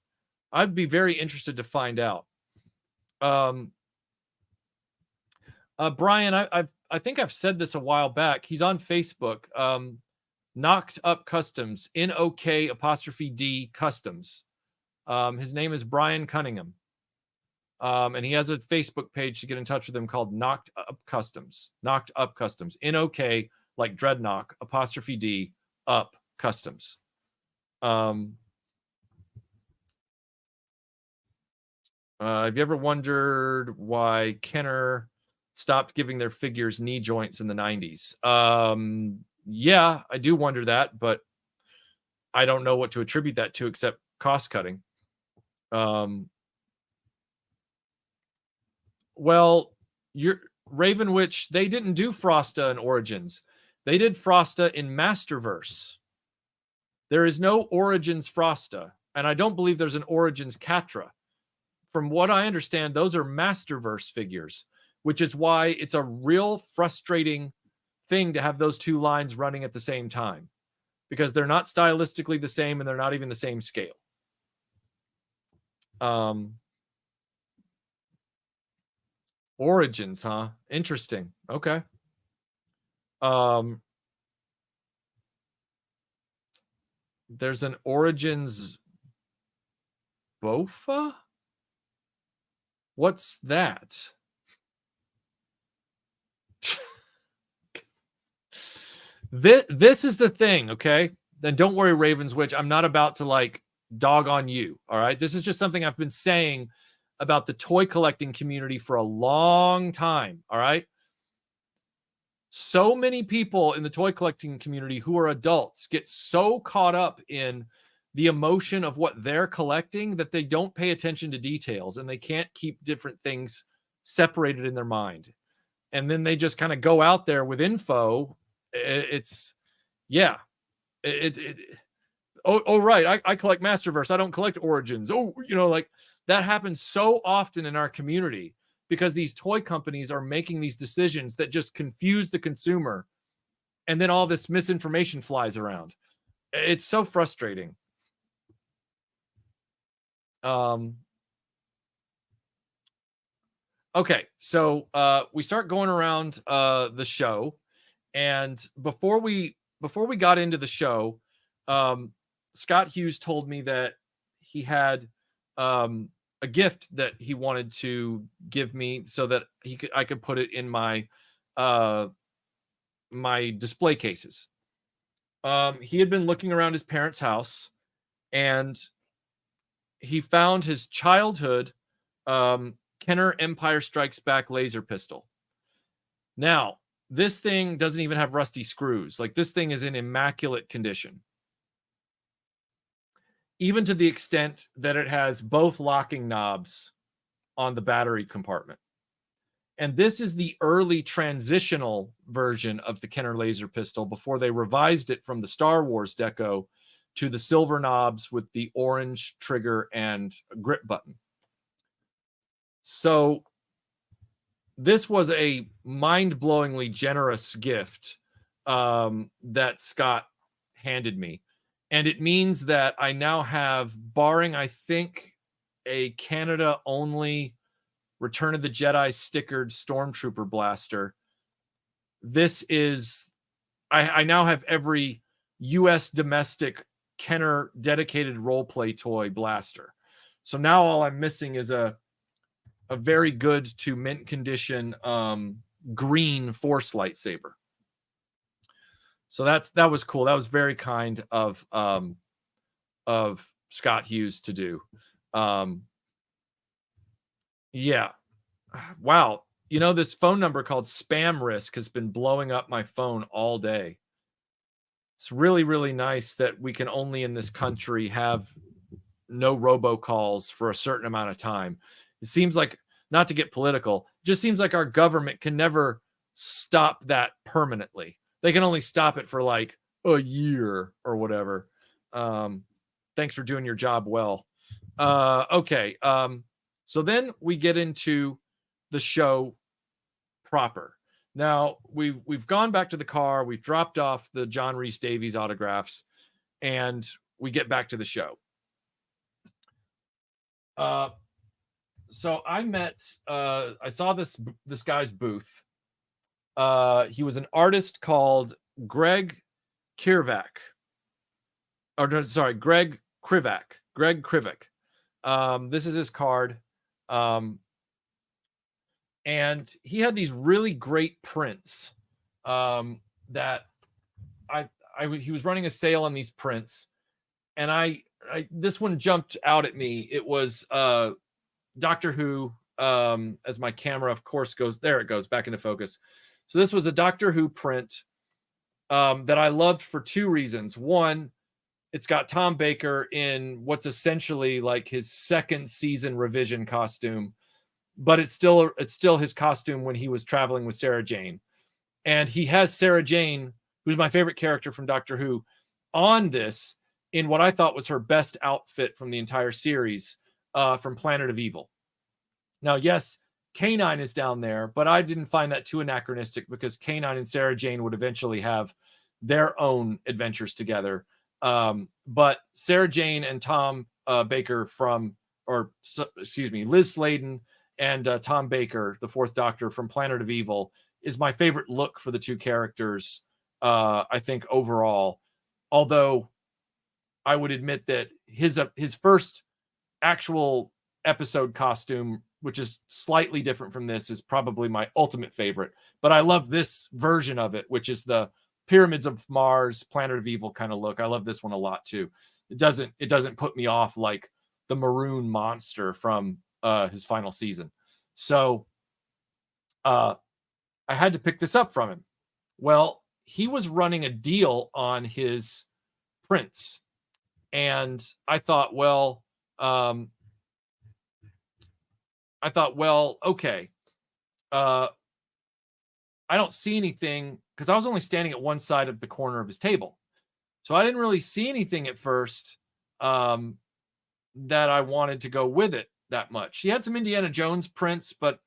A: I'd be very interested to find out. Brian, I think I've said this a while back. He's on Facebook. Knocked Up Customs, NOK_D Customs. His name is Brian Cunningham. And he has a Facebook page to get in touch with him called Knocked Up Customs. Knocked Up Customs. NOK like Dreadnought _D Up Customs. Have you ever wondered why Kenner stopped giving their figures knee joints in the 90s? Yeah, I do wonder that, but I don't know what to attribute that to except cost cutting. Well, Raven Witch, they didn't do Frosta in Origins. They did Frosta in Masterverse. There is no Origins Frosta, and I don't believe there's an Origins Catra. From what I understand, those are Masterverse figures, which is why it's a real frustrating thing to have those two lines running at the same time, because they're not stylistically the same and they're not even the same scale. Origins, huh? Interesting. Okay. There's an Origins Bofa? What's that? This is the thing, okay? Then don't worry, Raven's Witch. I'm not about to like dog on you, all right? This is just something I've been saying about the toy collecting community for a long time, all right? So many people in the toy collecting community who are adults get so caught up in the emotion of what they're collecting that they don't pay attention to details and they can't keep different things separated in their mind. And then they just kind of go out there with info. It's, yeah. Oh, right. I collect Masterverse. I don't collect Origins. Oh, like that happens so often in our community because these toy companies are making these decisions that just confuse the consumer. And then all this misinformation flies around. It's so frustrating. Okay, so we start going around the show, and before we got into the show, Scott Hughes told me that he had a gift that he wanted to give me so that I could put it in my my display cases. He had been looking around his parents' house, and he found his childhood Kenner Empire Strikes Back laser pistol. Now, this thing doesn't even have rusty screws. Like, this thing is in immaculate condition. Even to the extent that it has both locking knobs on the battery compartment. And this is the early transitional version of the Kenner laser pistol before they revised it from the Star Wars deco to the silver knobs with the orange trigger and grip button. So this was a mind-blowingly generous gift that Scott handed me. And it means that I now have, barring, I think, a Canada-only Return of the Jedi stickered Stormtrooper blaster, this is, I now have every US domestic Kenner dedicated role play toy blaster. So now all I'm missing is a very good to mint condition green Force lightsaber. So that was cool. That was very kind of Scott Hughes to do. Yeah. Wow. You know, this phone number called Spam Risk has been blowing up my phone all day. It's really, really nice that we can only in this country have no robocalls for a certain amount of time. It seems like, not to get political, it just seems like our government can never stop that permanently. They can only stop it for like a year or whatever. Thanks for doing your job well. Okay. So then we get into the show proper. Now we've gone back to the car. We've dropped off the John Rhys Davies autographs, and we get back to the show. So I met, I saw this guy's booth. He was an artist called Greg Krivak. Or no, sorry, Greg Krivak. Greg Krivak. This is his card. And he had these really great prints that he was running a sale on these prints, and I this one jumped out at me. It was Doctor Who, as my camera, of course, goes there. It goes back into focus. So this was a Doctor Who print that I loved for two reasons. One, it's got Tom Baker in what's essentially like his second season revision costume, but it's still his costume when he was traveling with Sarah Jane. And he has Sarah Jane, who's my favorite character from Doctor Who, on this in what I thought was her best outfit from the entire series, from Planet of Evil. Now, yes, K9 is down there, but I didn't find that too anachronistic because K9 and Sarah Jane would eventually have their own adventures together. But Sarah Jane and Tom Baker Liz Sladen and Tom Baker, the fourth Doctor from Planet of Evil, is my favorite look for the two characters, I think, overall. Although I would admit that his first actual episode costume, which is slightly different from this, is probably my ultimate favorite. But I love this version of it, which is the Pyramids of Mars, Planet of Evil kind of look. I love this one a lot too. It doesn't put me off like the maroon monster from his final season. So I had to pick this up from him. Well, he was running a deal on his prints, and I thought, well, okay. I don't see anything because I was only standing at one side of the corner of his table. So I didn't really see anything at first that I wanted to go with it that much. He had some Indiana Jones prints, but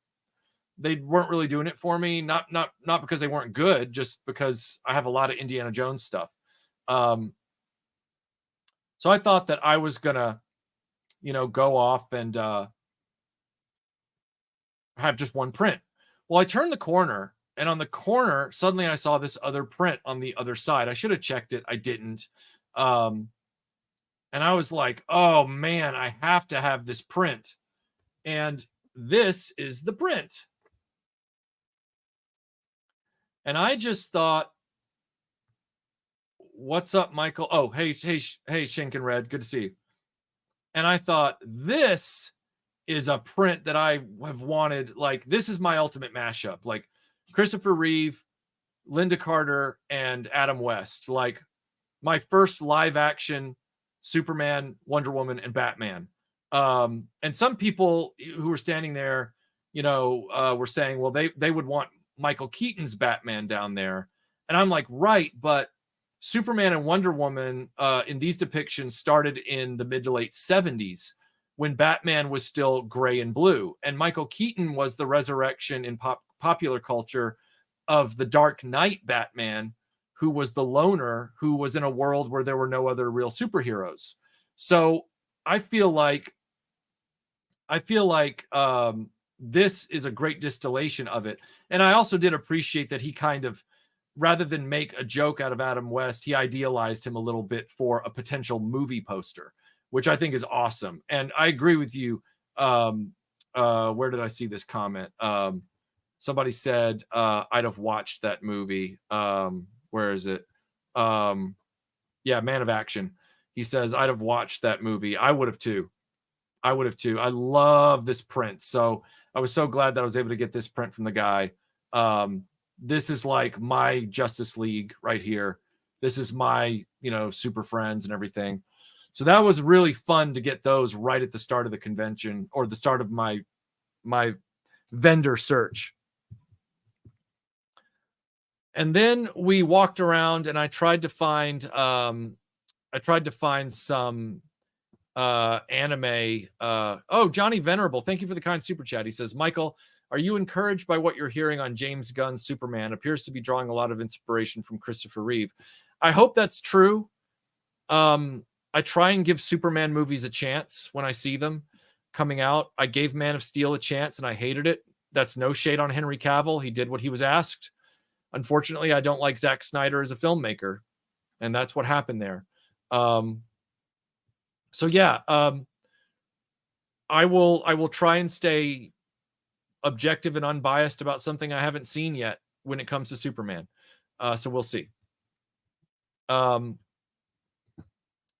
A: they weren't really doing it for me. Not because they weren't good, just because I have a lot of Indiana Jones stuff. So I thought that I was gonna, go off and have just one print. Well, I turned the corner, and on the corner, suddenly I saw this other print on the other side. I should have checked it. I didn't. And I was like, oh man, I have to have this print. And this is the print. And I just thought, what's up, Michael? Oh, hey, Shinken Red. Good to see you. And I thought, this is a print that I have wanted. Like, this is my ultimate mashup. Like, Christopher Reeve, Linda Carter, and Adam West. Like, my first live action Superman, Wonder Woman, and Batman. And some people who were standing there, were saying, well, they would want Michael Keaton's Batman down there. And I'm like, right, but Superman and Wonder Woman in these depictions started in the mid to late 70s when Batman was still gray and blue. And Michael Keaton was the resurrection in popular culture of the Dark Knight Batman, who was the loner, who was in a world where there were no other real superheroes. So I feel like this is a great distillation of it. And I also did appreciate that he kind of, rather than make a joke out of Adam West, he idealized him a little bit for a potential movie poster, which I think is awesome. And I agree with you. Where did I see this comment? Somebody said, I'd have watched that movie. Where is it? Yeah, Man of Action. He says, I'd have watched that movie. I would have too. I love this print. So I was so glad that I was able to get this print from the guy. This is like my Justice League right here. This is my, Super Friends and everything. So that was really fun to get those right at the start of the convention, or the start of my vendor search. And then we walked around and I tried to find some anime. Johnny Venerable, thank you for the kind super chat. He says, Michael, are you encouraged by what you're hearing on James Gunn's Superman? Appears to be drawing a lot of inspiration from Christopher Reeve. I hope that's true. I try and give Superman movies a chance when I see them coming out. I gave Man of Steel a chance and I hated it. That's no shade on Henry Cavill. He did what he was asked. Unfortunately, I don't like Zack Snyder as a filmmaker, and that's what happened there. I will try and stay objective and unbiased about something I haven't seen yet when it comes to Superman. So we'll see.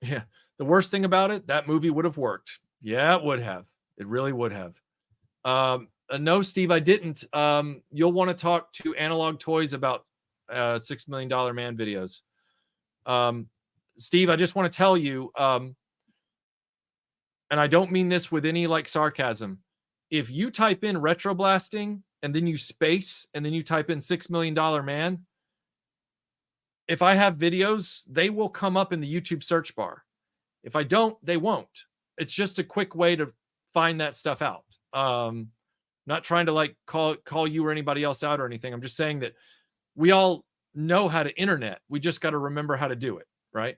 A: Yeah, the worst thing about it, that movie would have worked. Yeah, it would have. It really would have. No, Steve, I didn't. You'll want to talk to Analog Toys about $6 Million Man videos. Steve, I just want to tell you, and I don't mean this with any sarcasm. If you type in RetroBlasting and then you space and then you type in $6 Million Man, if I have videos, they will come up in the YouTube search bar. If I don't, they won't. It's just a quick way to find that stuff out. Not trying to call you or anybody else out or anything. I'm just saying that we all know how to internet. We just got to remember how to do it, right?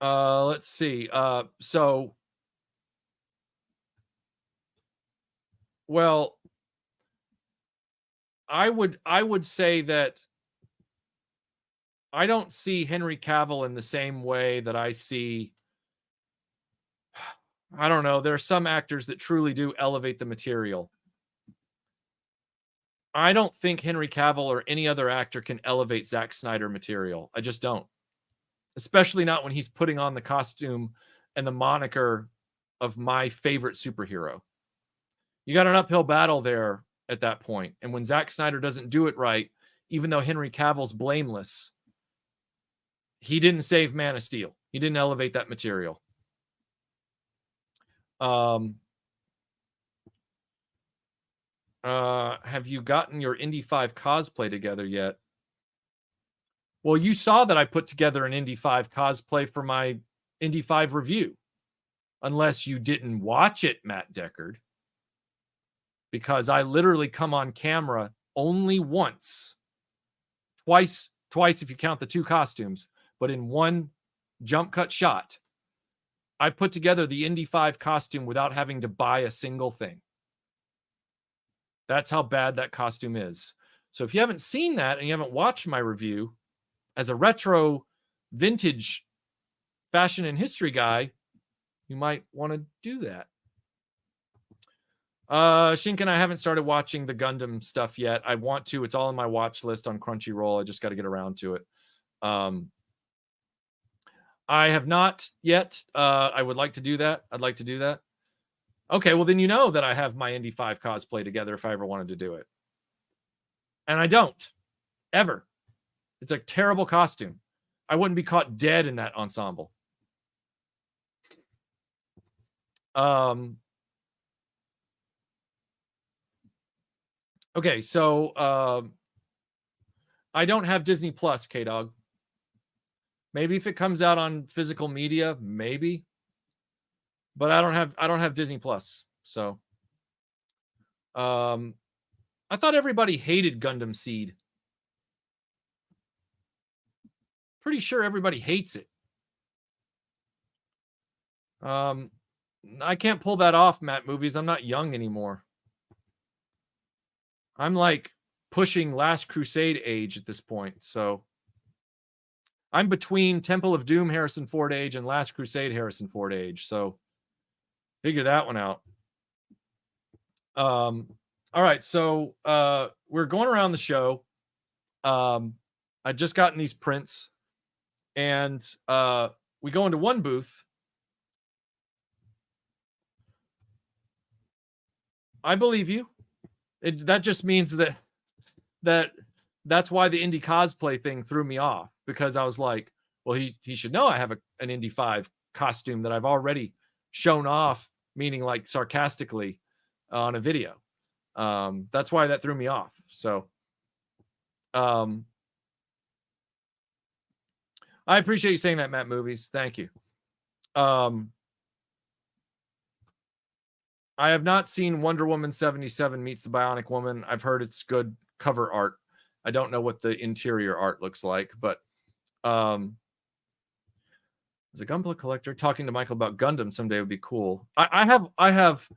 A: Let's see. I would say that I don't see Henry Cavill in the same way that I see, I don't know, there are some actors that truly do elevate the material. I don't think Henry Cavill or any other actor can elevate Zack Snyder material. I just don't. Especially not when he's putting on the costume and the moniker of my favorite superhero. You got an uphill battle there at that point. And when Zack Snyder doesn't do it right, even though Henry Cavill's blameless, he didn't save Man of Steel. He didn't elevate that material. Have you gotten your Indy 5 cosplay together yet? Well, you saw that I put together an Indy 5 cosplay for my Indy 5 review. Unless you didn't watch it, Matt Deckard. Because I literally come on camera only once. Twice if you count the two costumes. But in one jump cut shot, I put together the Indy 5 costume without having to buy a single thing. That's how bad that costume is. So if you haven't seen that and you haven't watched my review, as a retro vintage fashion and history guy, you might want to do that. Shinken, I haven't started watching the Gundam stuff yet. I want to. It's all on my watch list on Crunchyroll. I just got to get around to it. I have not yet. I would like to do that. I'd like to do that. Okay, well, then you know that I have my Indy 5 cosplay together if I ever wanted to do it. And I don't. Ever. It's a terrible costume. I wouldn't be caught dead in that ensemble. Okay, so I don't have Disney Plus, K-Dog. Maybe if it comes out on physical media, maybe. But I don't have Disney Plus. So I thought everybody hated Gundam Seed. Pretty sure everybody hates it. I can't pull that off, Matt Movies. I'm not young anymore. I'm like pushing Last Crusade age at this point. So I'm between Temple of Doom Harrison Ford age and Last Crusade Harrison Ford age. So figure that one out. All right. So we're going around the show. I just gotten these prints, and we go into one booth. I believe you. That just means that's why the indie cosplay thing threw me off, because I was like, well, he should know I have an Indy 5 costume that I've already shown off, meaning like sarcastically on a video. That's why that threw me off. So I appreciate you saying that, Matt Movies. Thank you. I have not seen Wonder Woman 77 Meets the Bionic Woman. I've heard it's good cover art. I don't know what the interior art looks like, but as a Gunpla collector, talking to Michael about Gundam someday would be cool. I have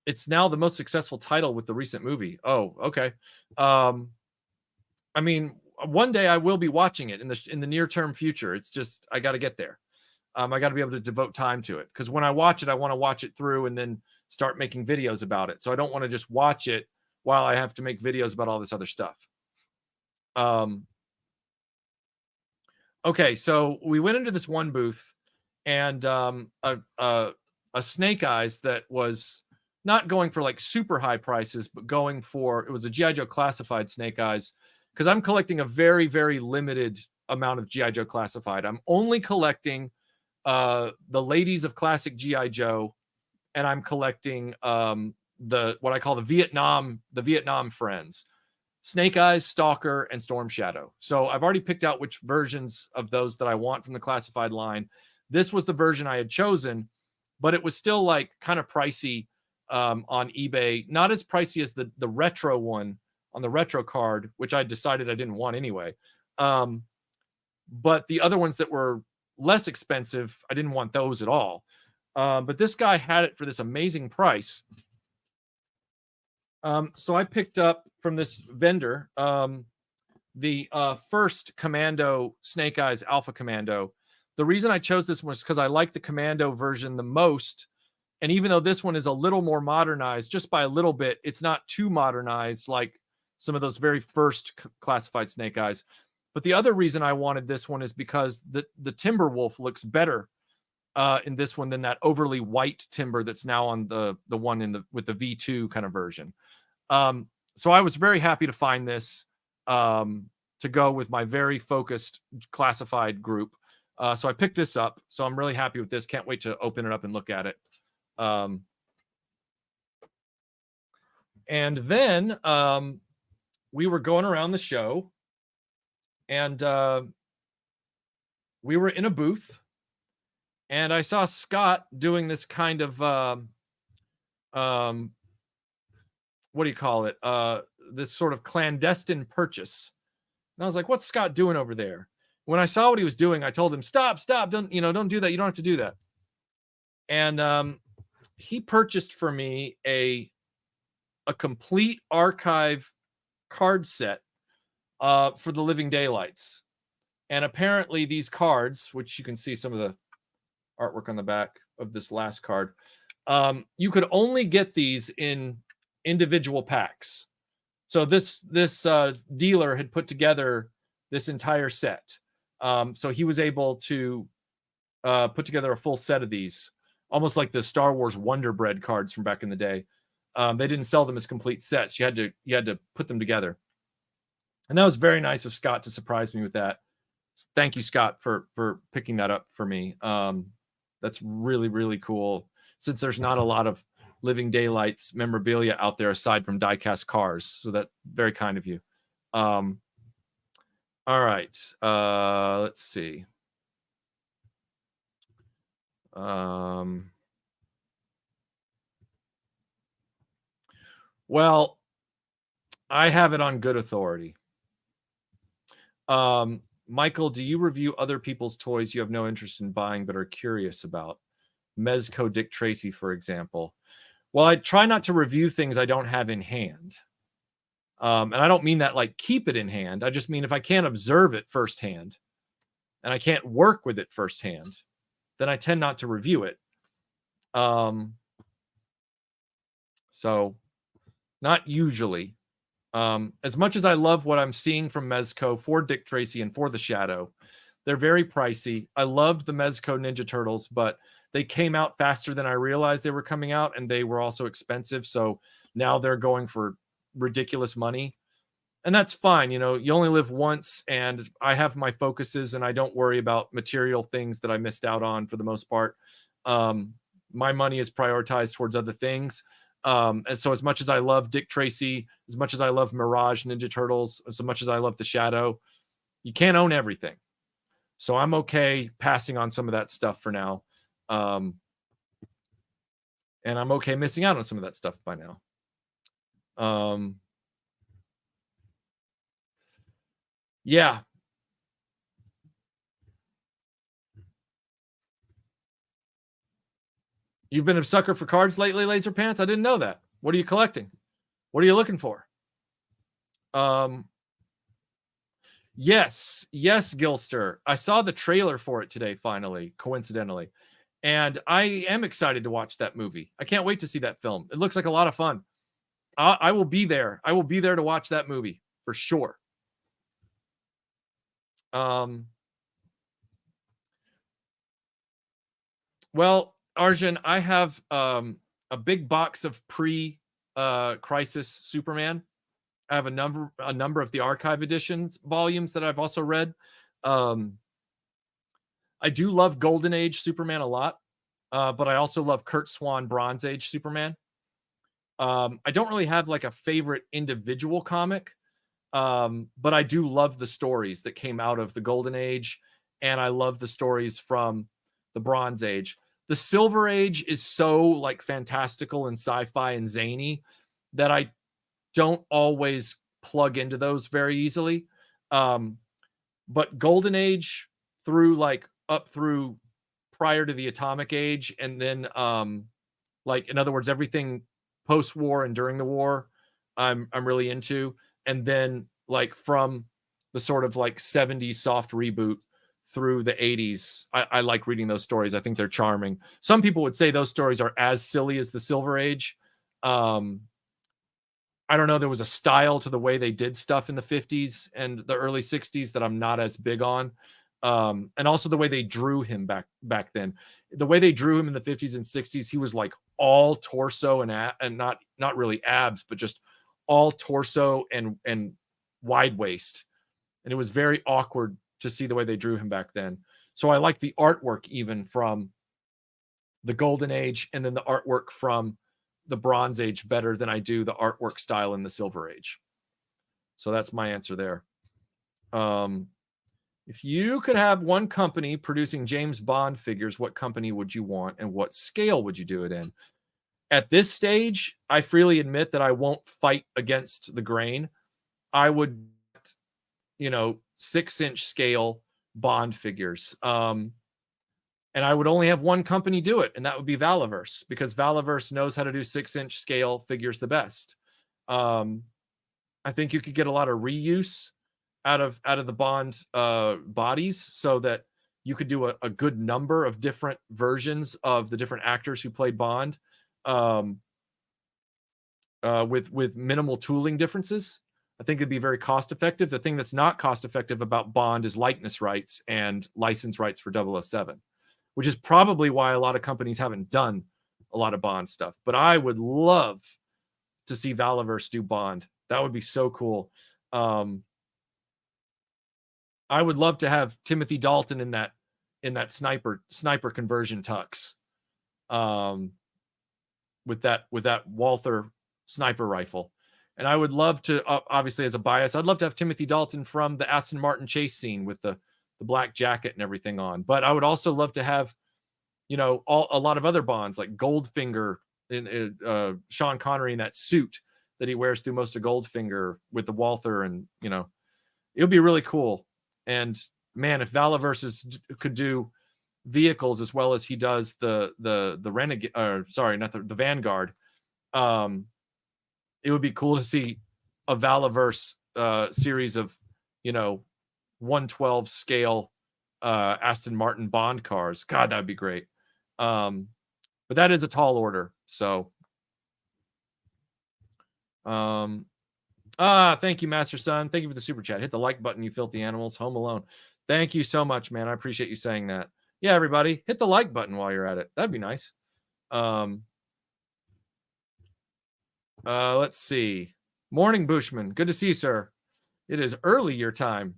A: it's now the most successful title with the recent movie. Oh, okay. I mean, one day I will be watching it in the near term future. It's just I got to get there. I got to be able to devote time to it, because when I watch it, I want to watch it through and then start making videos about it. So I don't want to just watch it while I have to make videos about all this other stuff. Okay, so we went into this one booth, and a Snake Eyes that was not going for like super high prices, but going for, it was a G.I. Joe Classified Snake Eyes, because I'm collecting a very, very limited amount of G.I. Joe Classified. I'm only collecting the ladies of classic G.I. Joe, and I'm collecting what I call the Vietnam friends, Snake Eyes, Stalker, and Storm Shadow. So I've already picked out which versions of those that I want from the classified line. This was the version I had chosen, but it was still like kind of pricey on eBay. Not as pricey as the retro one on the retro card, which I decided I didn't want anyway. But the other ones that were less expensive, I didn't want those at all. But this guy had it for this amazing price. So I picked up from this vendor the first Commando Snake Eyes Alpha Commando. The reason I chose this one was because I like the Commando version the most. And even though this one is a little more modernized, just by a little bit, it's not too modernized like some of those very first classified Snake Eyes. But the other reason I wanted this one is because the Timberwolf looks better in this one than that overly white timber that's now on the one with the V2 kind of version. So I was very happy to find this to go with my very focused classified group. So I picked this up. So I'm really happy with this. Can't wait to open it up and look at it. And then we were going around the show, and we were in a booth, and I saw Scott doing this kind of what do you call it? This sort of clandestine purchase. And I was like, what's Scott doing over there? When I saw what he was doing, I told him, stop, don't do that. You don't have to do that. And he purchased for me a complete archive card set for the Living Daylights. And apparently these cards, which you can see some of the artwork on the back of this last card, you could only get these in individual packs. So this dealer had put together this entire set. So he was able to put together a full set of these, almost like the Star Wars Wonder Bread cards from back in the day. They didn't sell them as complete sets. You had to put them together. And that was very nice of Scott to surprise me with that. Thank you, Scott, for picking that up for me. That's really, really cool, since there's not a lot of Living Daylights memorabilia out there aside from diecast cars. So that's very kind of you. All right. Let's see. Well, I have it on good authority. Michael, do you review other people's toys you have no interest in buying but are curious about? Mezco Dick Tracy, for example. Well, I try not to review things I don't have in hand. And I don't mean that like keep it in hand. I just mean if I can't observe it firsthand and I can't work with it firsthand, then I tend not to review it. So not usually. As much as I love what I'm seeing from Mezco for Dick Tracy and for The Shadow, they're very pricey. I loved the Mezco Ninja Turtles, but they came out faster than I realized they were coming out, and they were also expensive. So now they're going for ridiculous money. And that's fine. You know, you only live once, and I have my focuses, and I don't worry about material things that I missed out on for the most part. My money is prioritized towards other things. And so as much as I love Dick Tracy, as much as I love Mirage Ninja Turtles, as much as I love The Shadow, you can't own everything. So I'm okay passing on some of that stuff for now. And I'm okay missing out on some of that stuff by now. Yeah. You've been a sucker for cards lately, Laser Pants? I didn't know that. What are you collecting? What are you looking for? Yes, Gilster. I saw the trailer for it today, finally, coincidentally. And I am excited to watch that movie. I can't wait to see that film. It looks like a lot of fun. I will be there. I will be there to watch that movie for sure. Well, Arjun, I have a big box of pre-Crisis Superman. I have a number of the archive editions volumes that I've also read. I do love Golden Age Superman a lot, but I also love Kurt Swan Bronze Age Superman. I don't really have like a favorite individual comic, but I do love the stories that came out of the Golden Age, and I love the stories from the Bronze Age. The Silver Age is so like fantastical and sci-fi and zany that I don't always plug into those very easily. But Golden Age through like up through prior to the Atomic Age, and then like in other words, everything post-war and during the war, I'm really into. And then like from the sort of like 70s soft reboot through the 80s, I like reading those stories. I think they're charming. Some people would say those stories are as silly as the Silver Age. I don't know. There was a style to the way they did stuff in the 50s and the early 60s that I'm not as big on. And also the way they drew him back then. The way they drew him in the 50s and 60s, he was like all torso and not really abs, but just all torso and wide waist. And it was very awkward to see the way they drew him back then. So I like the artwork even from the Golden Age and then the artwork from the Bronze Age better than I do the artwork style in the Silver Age. So that's my answer there. If you could have one company producing James Bond figures, what company would you want and what scale would you do it in? At this stage, I freely admit that I won't fight against the grain. I would, 6-inch scale Bond figures. And I would only have one company do it, and that would be Valaverse, because Valaverse knows how to do 6-inch scale figures the best. I think you could get a lot of reuse out of the Bond bodies, so that you could do a good number of different versions of the different actors who played Bond, with minimal tooling differences. I think it'd be very cost effective. The thing that's not cost effective about Bond is likeness rights and license rights for 007. Which is probably why a lot of companies haven't done a lot of Bond stuff. But I would love to see Valaverse do Bond. That would be so cool. I would love to have Timothy Dalton in that sniper conversion tux, with that Walther sniper rifle. And I would love to, obviously as a bias, I'd love to have Timothy Dalton from the Aston Martin chase scene with the black jacket and everything on. But I would also love to have, a lot of other Bonds like Goldfinger, in Sean Connery in that suit that he wears through most of Goldfinger with the Walther, and it would be really cool. And man, if Valaverse could do vehicles as well as he does the Renegade, or sorry, not the Vanguard. It would be cool to see a Valaverse series of, 1/12 scale Aston Martin Bond cars. God, that'd be great. But that is a tall order. So, thank you, Master Son. Thank you for the super chat. Hit the like button, you filthy animals. Home Alone. Thank you so much, man. I appreciate you saying that. Yeah, everybody, hit the like button while you're at it. That'd be nice. Let's see. Morning, Bushman. Good to see you, sir. It is early your time.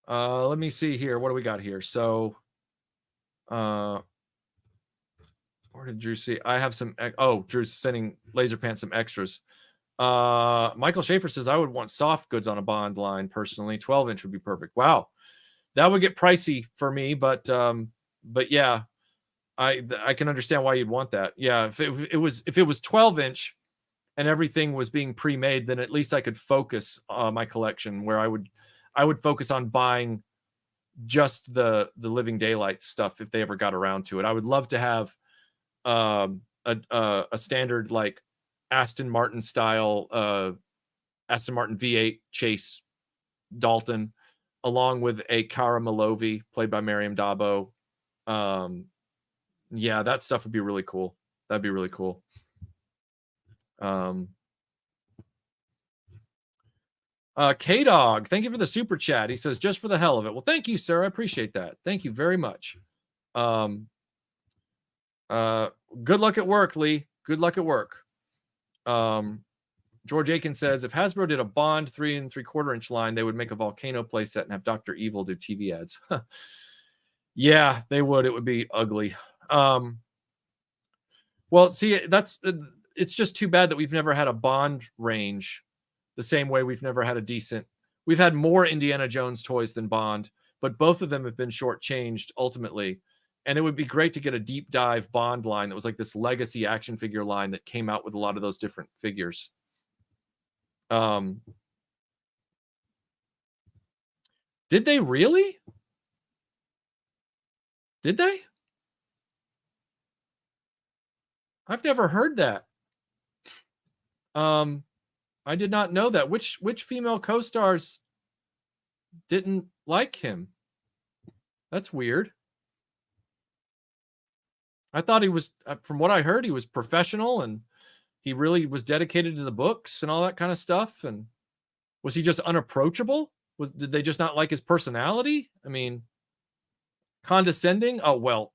A: Let me see here. What do we got here? So, where did Drew see? I have some. Drew's sending Laser Pants some extras. Michael Schaefer says I would want soft goods on a Bond line personally. 12-inch would be perfect. Wow, that would get pricey for me, but yeah, I can understand why you'd want that. Yeah, if it was 12-inch and everything was being pre-made, then at least I could focus my collection where I would focus on buying just the Living Daylight stuff if they ever got around to it. I would love to have a standard like Aston Martin style Aston Martin V8 Chase Dalton, along with a Cara Malovi played by Miriam Dabo. Yeah, that stuff would be really cool. That'd be really cool. K-Dog, thank you for the super chat. He says, just for the hell of it. Well, thank you, sir. I appreciate that. Thank you very much. Good luck at work, Lee. Good luck at work. George Aiken says, if Hasbro did a Bond 3 3/4-inch line, they would make a Volcano playset and have Dr. Evil do TV ads. Yeah, they would. It would be ugly. Well, see, it's just too bad that we've never had a Bond range the same way we've never had a decent. We've had more Indiana Jones toys than Bond, but both of them have been shortchanged ultimately. And it would be great to get a deep dive Bond line that was like this legacy action figure line that came out with a lot of those different figures. Did they really? Did they? I've never heard that. I did not know that. Which female co-stars didn't like him? That's weird. I thought he was, from what I heard, he was professional and he really was dedicated to the books and all that kind of stuff. And was he just unapproachable? Did they just not like his personality? I mean, condescending? Oh, well,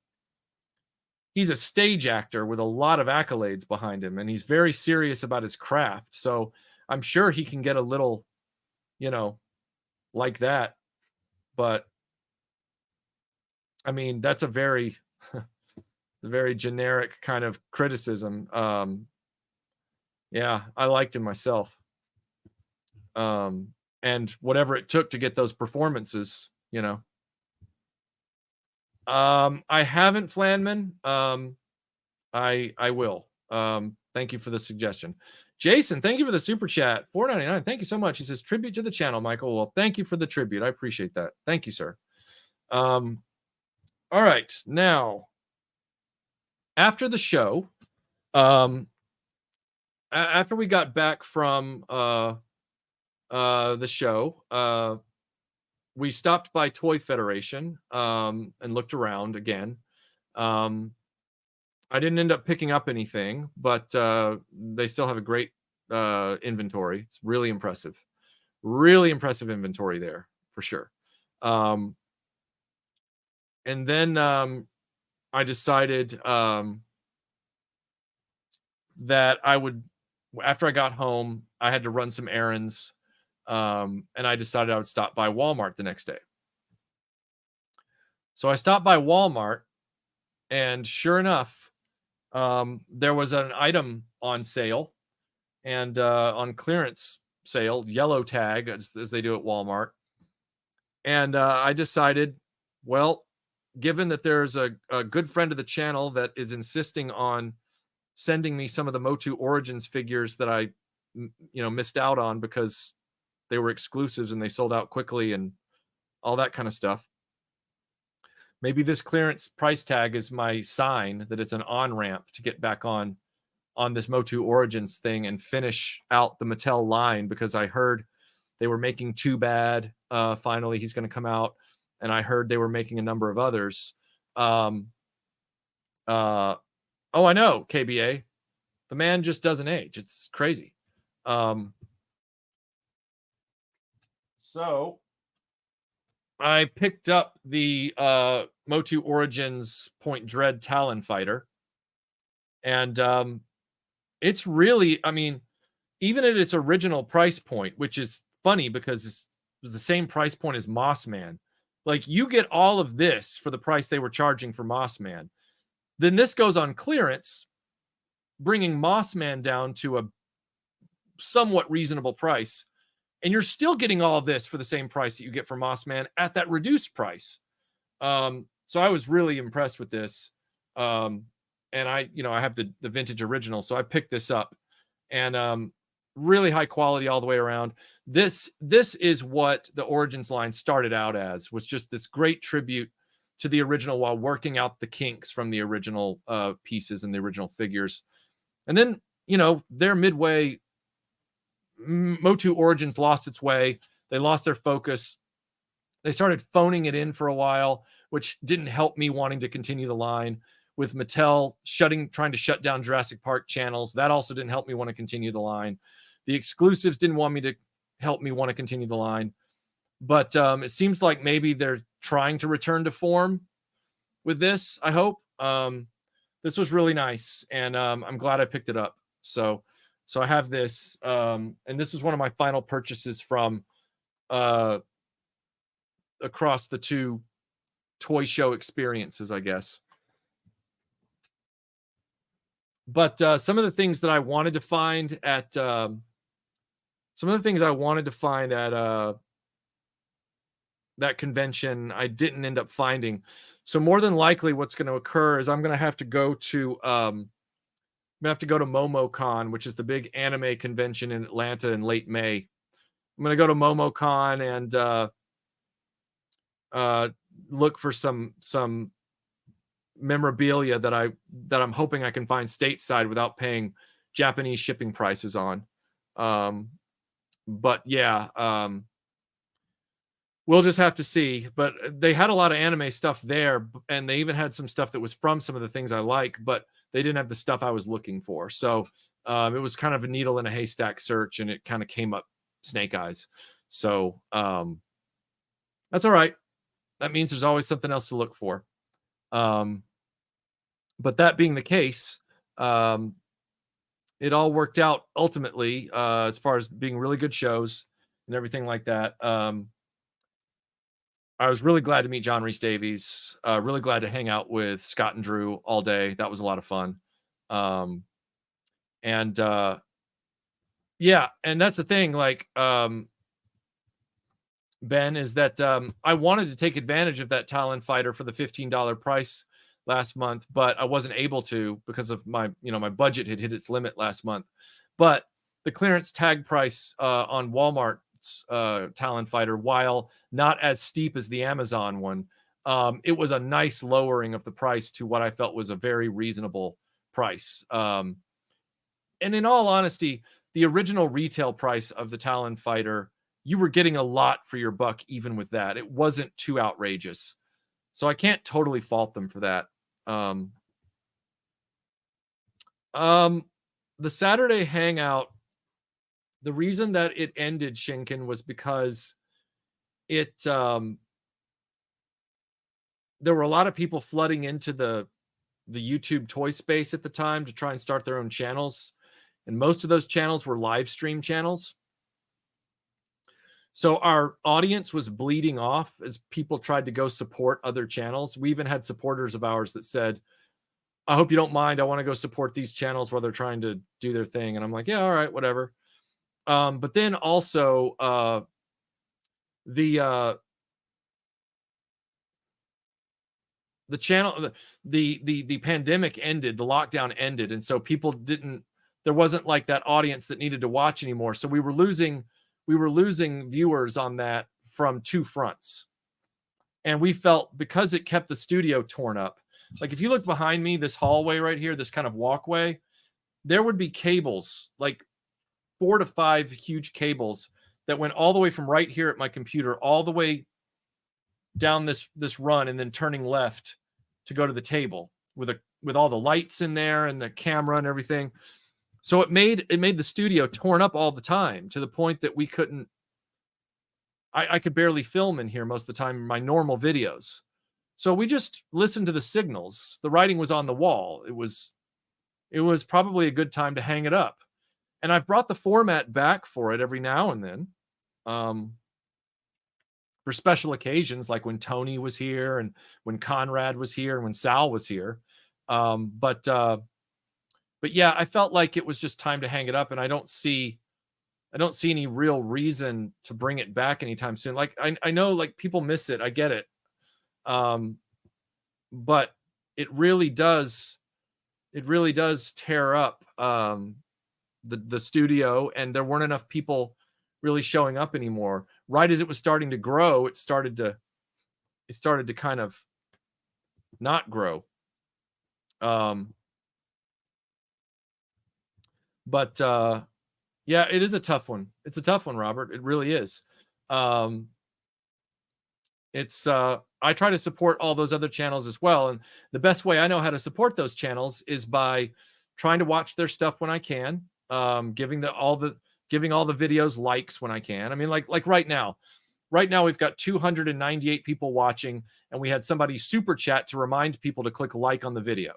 A: he's a stage actor with a lot of accolades behind him, and he's very serious about his craft. So I'm sure he can get a little, like that. But I mean, that's a very, very generic kind of criticism. Yeah, I liked him myself. And whatever it took to get those performances, I haven't, Flanman. I will. Thank you for the suggestion. Jason, thank you for the super chat. $4.99. Thank you so much. He says, tribute to the channel, Michael. Well, thank you for the tribute. I appreciate that. Thank you, sir. All right. Now, after the show, after we got back from the show, we stopped by Toy Federation and looked around again. I didn't end up picking up anything, but they still have a great inventory. It's really impressive. Really impressive inventory there, for sure. And then I decided that I would, after I got home, I had to run some errands. And I decided I would stop by Walmart the next day. So I stopped by Walmart, and sure enough, there was an item on sale and on clearance sale, yellow tag, as they do at Walmart. And I decided, well, given that there's a good friend of the channel that is insisting on sending me some of the Motu Origins figures that I, missed out on because they were exclusives and they sold out quickly, and all that kind of stuff. Maybe this clearance price tag is my sign that it's an on-ramp to get back on this Motu Origins thing and finish out the Mattel line, because I heard they were making Too Bad. Finally, he's going to come out, and I heard they were making a number of others. Oh, I know, KBA. The man just doesn't age. It's crazy. So I picked up the Motu Origins Point Dread Talon Fighter. And it's really, I mean, even at its original price point, which is funny because it was the same price point as Mossman. Like, you get all of this for the price they were charging for Mossman. Then this goes on clearance, bringing Mossman down to a somewhat reasonable price. And you're still getting all of this for the same price that you get for Mossman at that reduced price. So I was really impressed with this. And I have the vintage original, so I picked this up, and really high quality all the way around. This is what the Origins line started out as, was just this great tribute to the original while working out the kinks from the original pieces and the original figures. And then, they're midway, Motu Origins lost its way. They lost their focus. They started phoning it in for a while, which didn't help me wanting to continue the line. With Mattel trying to shut down Jurassic Park channels, that also didn't help me want to continue the line. The exclusives didn't want me to help me want to continue the line. But it seems like maybe they're trying to return to form with this, I hope. This was really nice, and I'm glad I picked it up. So I have this, and this is one of my final purchases from across the two toy show experiences, I guess. But some of the things that I wanted to find at that convention, I didn't end up finding. So more than likely, what's going to occur is I'm going to have to go to MomoCon, which is the big anime convention in Atlanta in late May. I'm going to go to MomoCon and look for some memorabilia that I'm hoping I can find stateside without paying Japanese shipping prices on. But yeah, we'll just have to see. But they had a lot of anime stuff there, and they even had some stuff that was from some of the things I like, but they didn't have the stuff I was looking for. So it was kind of a needle in a haystack search, and it kind of came up snake eyes. So that's all right. That means there's always something else to look for. But that being the case, it all worked out ultimately, as far as being really good shows and everything like that. I was really glad to meet John Rhys Davies. Really glad to hang out with Scott and Drew all day. That was a lot of fun. Yeah, and that's the thing, like, Ben, is that I wanted to take advantage of that Talon Fighter for the $15 price last month, but I wasn't able to because of my budget had hit its limit last month. But the clearance tag price on Walmart's Talon Fighter, while not as steep as the Amazon one, it was a nice lowering of the price to what I felt was a very reasonable price. And in all honesty, the original retail price of the Talon Fighter, you were getting a lot for your buck even with that. It wasn't too outrageous. So I can't totally fault them for that. The Saturday hangout, the reason that it ended, Shinken, was because there were a lot of people flooding into the YouTube toy space at the time to try and start their own channels. And most of those channels were live stream channels. So our audience was bleeding off as people tried to go support other channels. We even had supporters of ours that said, I hope you don't mind. I want to go support these channels while they're trying to do their thing. And I'm like, yeah, all right, whatever. But then also the channel, the pandemic ended, the lockdown ended. And so people there wasn't like that audience that needed to watch anymore. So we were losing viewers on that from two fronts. And we felt, because it kept the studio torn up, like if you look behind me, this hallway right here, this kind of walkway, there would be cables, like 4 to 5 huge cables that went all the way from right here at my computer all the way down this run, and then turning left to go to the table with all the lights in there and the camera and everything. So it made the studio torn up all the time, to the point that we couldn't, I could barely film in here most of the time in my normal videos. So we just listened to the signals. The writing was on the wall. It was probably a good time to hang it up. And I've brought the format back for it every now and then, for special occasions, like when Tony was here and when Conrad was here and when Sal was here. But yeah, I felt like it was just time to hang it up, and I don't see any real reason to bring it back anytime soon. Like I know, like, people miss it. I get it. But it really does tear up the studio, and there weren't enough people really showing up anymore. Right as it was starting to grow, it started to kind of not grow. But yeah, it is a tough one. It's a tough one, Robert. It really is. It's I try to support all those other channels as well, and the best way I know how to support those channels is by trying to watch their stuff when I can, giving all the videos likes when I can. I mean, like right now we've got 298 people watching, and we had somebody super chat to remind people to click like on the video.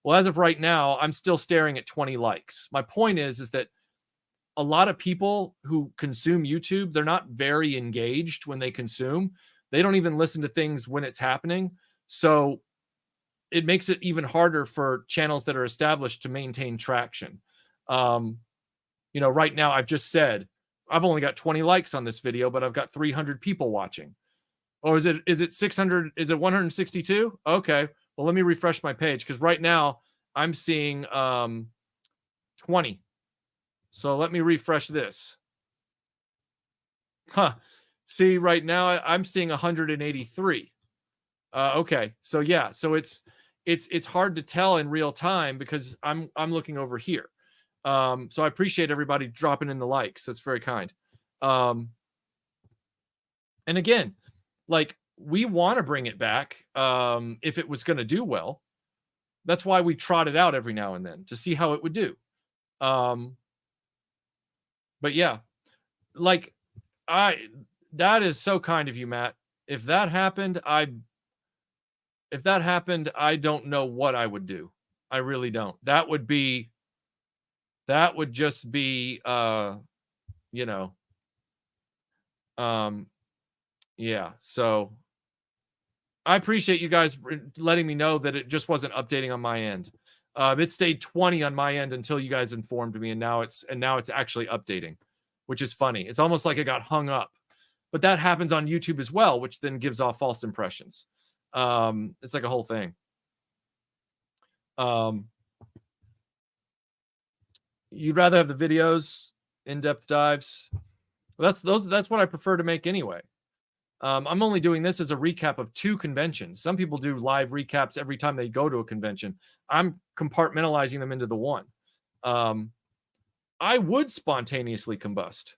A: Well, as of right now, I'm still staring at 20 likes. My point is that a lot of people who consume YouTube, they're not very engaged when they consume. They don't even listen to things when it's happening. So it makes it even harder for channels that are established to maintain traction. Right now, I've just said, I've only got 20 likes on this video, but I've got 300 people watching. Oh, is it 600? Is it 162? Okay. Well, let me refresh my page, because right now I'm seeing 20. So let me refresh this. See, right now I'm seeing 183. Okay. So yeah, so it's hard to tell in real time, because I'm looking over here. So I appreciate everybody dropping in the likes. That's very kind. And again, like, we want to bring it back if it was going to do well. That's why we trot it out every now and then, to see how it would do. But yeah, like, that is so kind of you, Matt. If that happened, I don't know what I would do. I really don't. That would just be, yeah. So I appreciate you guys letting me know that it just wasn't updating on my end. It stayed 20 on my end until you guys informed me, and now it's actually updating, which is funny. It's almost like it got hung up. But that happens on YouTube as well, which then gives off false impressions. It's like a whole thing. You'd rather have the videos, in-depth dives. Well, that's what I prefer to make anyway. I'm only doing this as a recap of 2 conventions. Some people do live recaps every time they go to a convention. I'm compartmentalizing them into the one. I would spontaneously combust.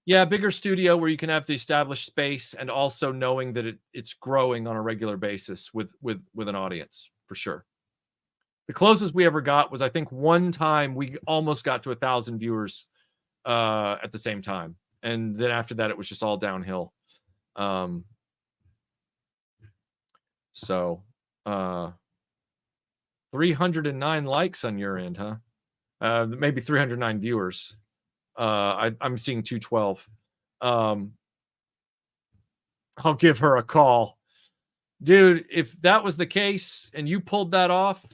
A: Yeah, bigger studio where you can have the established space, and also knowing that it's growing on a regular basis with an audience, for sure. The closest we ever got was, I think, one time we almost got to 1,000 viewers at the same time. And then after that, it was just all downhill. So 309 likes on your end, huh? Maybe 309 viewers. I'm seeing 212. I'll give her a call. Dude, if that was the case and you pulled that off,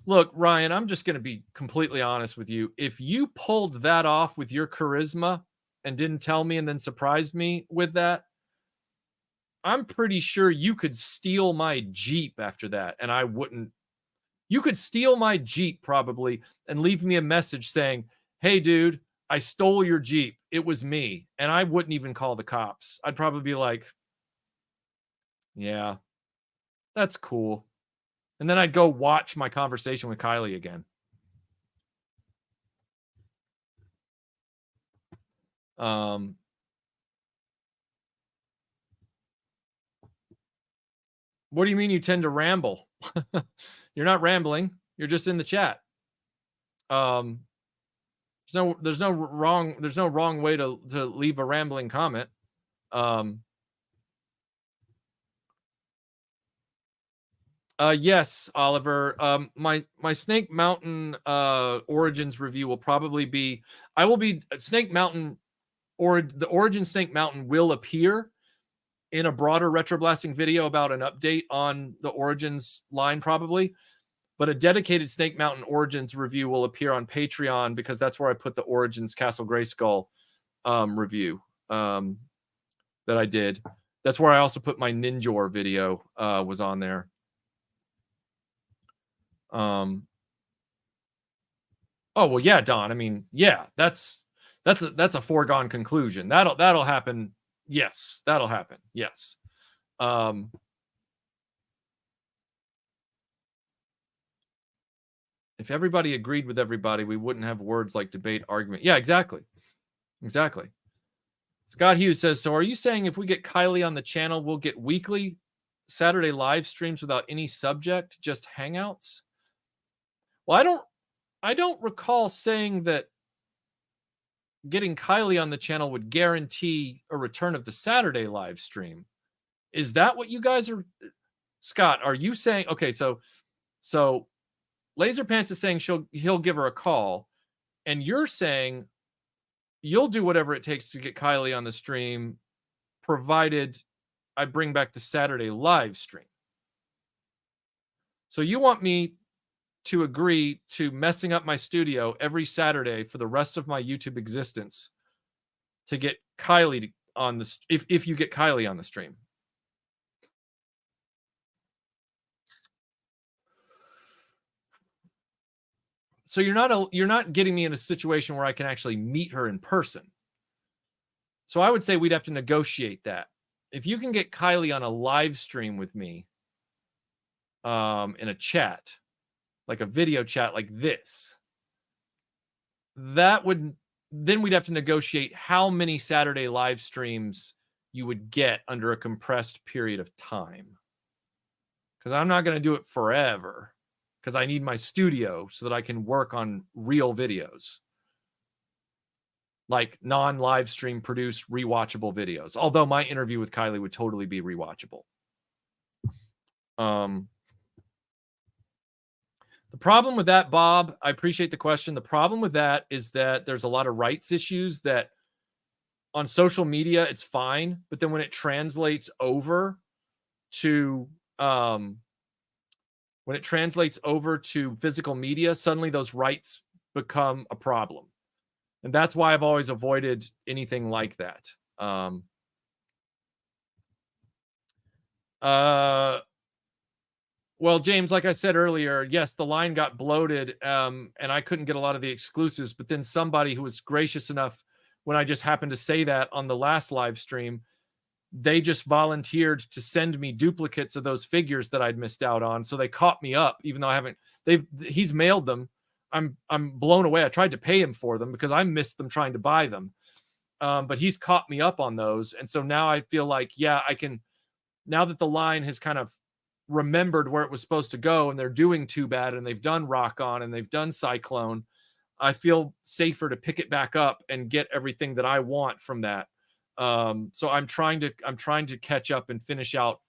A: look, Ryan, I'm just going to be completely honest with you. If you pulled that off with your charisma and didn't tell me and then surprised me with that, I'm pretty sure you could steal my Jeep after that, and I wouldn't. You could steal my Jeep probably and leave me a message saying, "Hey, dude, I stole your Jeep. It was me. And I wouldn't even call the cops. I'd probably be like, yeah, that's cool. And then I'd go watch my conversation with Kylie again. What do you mean you tend to ramble? You're not rambling. You're just in the chat. There's no wrong way to leave a rambling comment. Yes, Oliver. My Snake Mountain Origins review will probably be. I will be Snake Mountain, or the Origin Snake Mountain will appear in a broader RetroBlasting video about an update on the Origins line, probably. But a dedicated Snake Mountain Origins review will appear on Patreon, because that's where I put the Origins Castle Grayskull review that I did. That's where I also put my Ninjor video was on there. Oh well, yeah, Don. I mean, yeah, that's a foregone conclusion. That'll happen. Yes, that'll happen. Yes. If everybody agreed with everybody, we wouldn't have words like debate, argument. Yeah, exactly. Exactly. Scott Hughes says, so are you saying if we get Kylie on the channel, we'll get weekly Saturday live streams without any subject, just hangouts? Well, I don't recall saying that getting Kylie on the channel would guarantee a return of the Saturday live stream. Is that what you guys are? Scott, are you saying, okay, so Laserpants is saying he'll give her a call, and you're saying you'll do whatever it takes to get Kylie on the stream, provided I bring back the Saturday live stream. So you want me to agree to messing up my studio every Saturday for the rest of my YouTube existence to get Kylie on the, if you get Kylie on the stream. So you're not getting me in a situation where I can actually meet her in person. So I would say we'd have to negotiate that. If you can get Kylie on a live stream with me, in a chat, like a video chat like this, then we'd have to negotiate how many Saturday live streams you would get under a compressed period of time. Because I'm not going to do it forever, because I need my studio so that I can work on real videos, like non-live stream produced rewatchable videos. Although my interview with Kylie would totally be rewatchable. The problem with that, Bob, I appreciate the question. The problem with that is that there's a lot of rights issues that on social media, it's fine. But then when it translates over to physical media, suddenly those rights become a problem. And that's why I've always avoided anything like that. Well, James, like I said earlier, yes, the line got bloated, and I couldn't get a lot of the exclusives. But then somebody who was gracious enough, when I just happened to say that on the last live stream, they just volunteered to send me duplicates of those figures that I'd missed out on. So they caught me up, even though I haven't. He's mailed them. I'm blown away. I tried to pay him for them because I missed them trying to buy them, but he's caught me up on those. And so now I feel like, yeah, I can. Now that the line has kind of remembered where it was supposed to go, and they're doing Too Bad, and they've done Rock On, and they've done Cyclone, I feel safer to pick it back up and get everything that I want from that. So I'm trying to catch up and finish out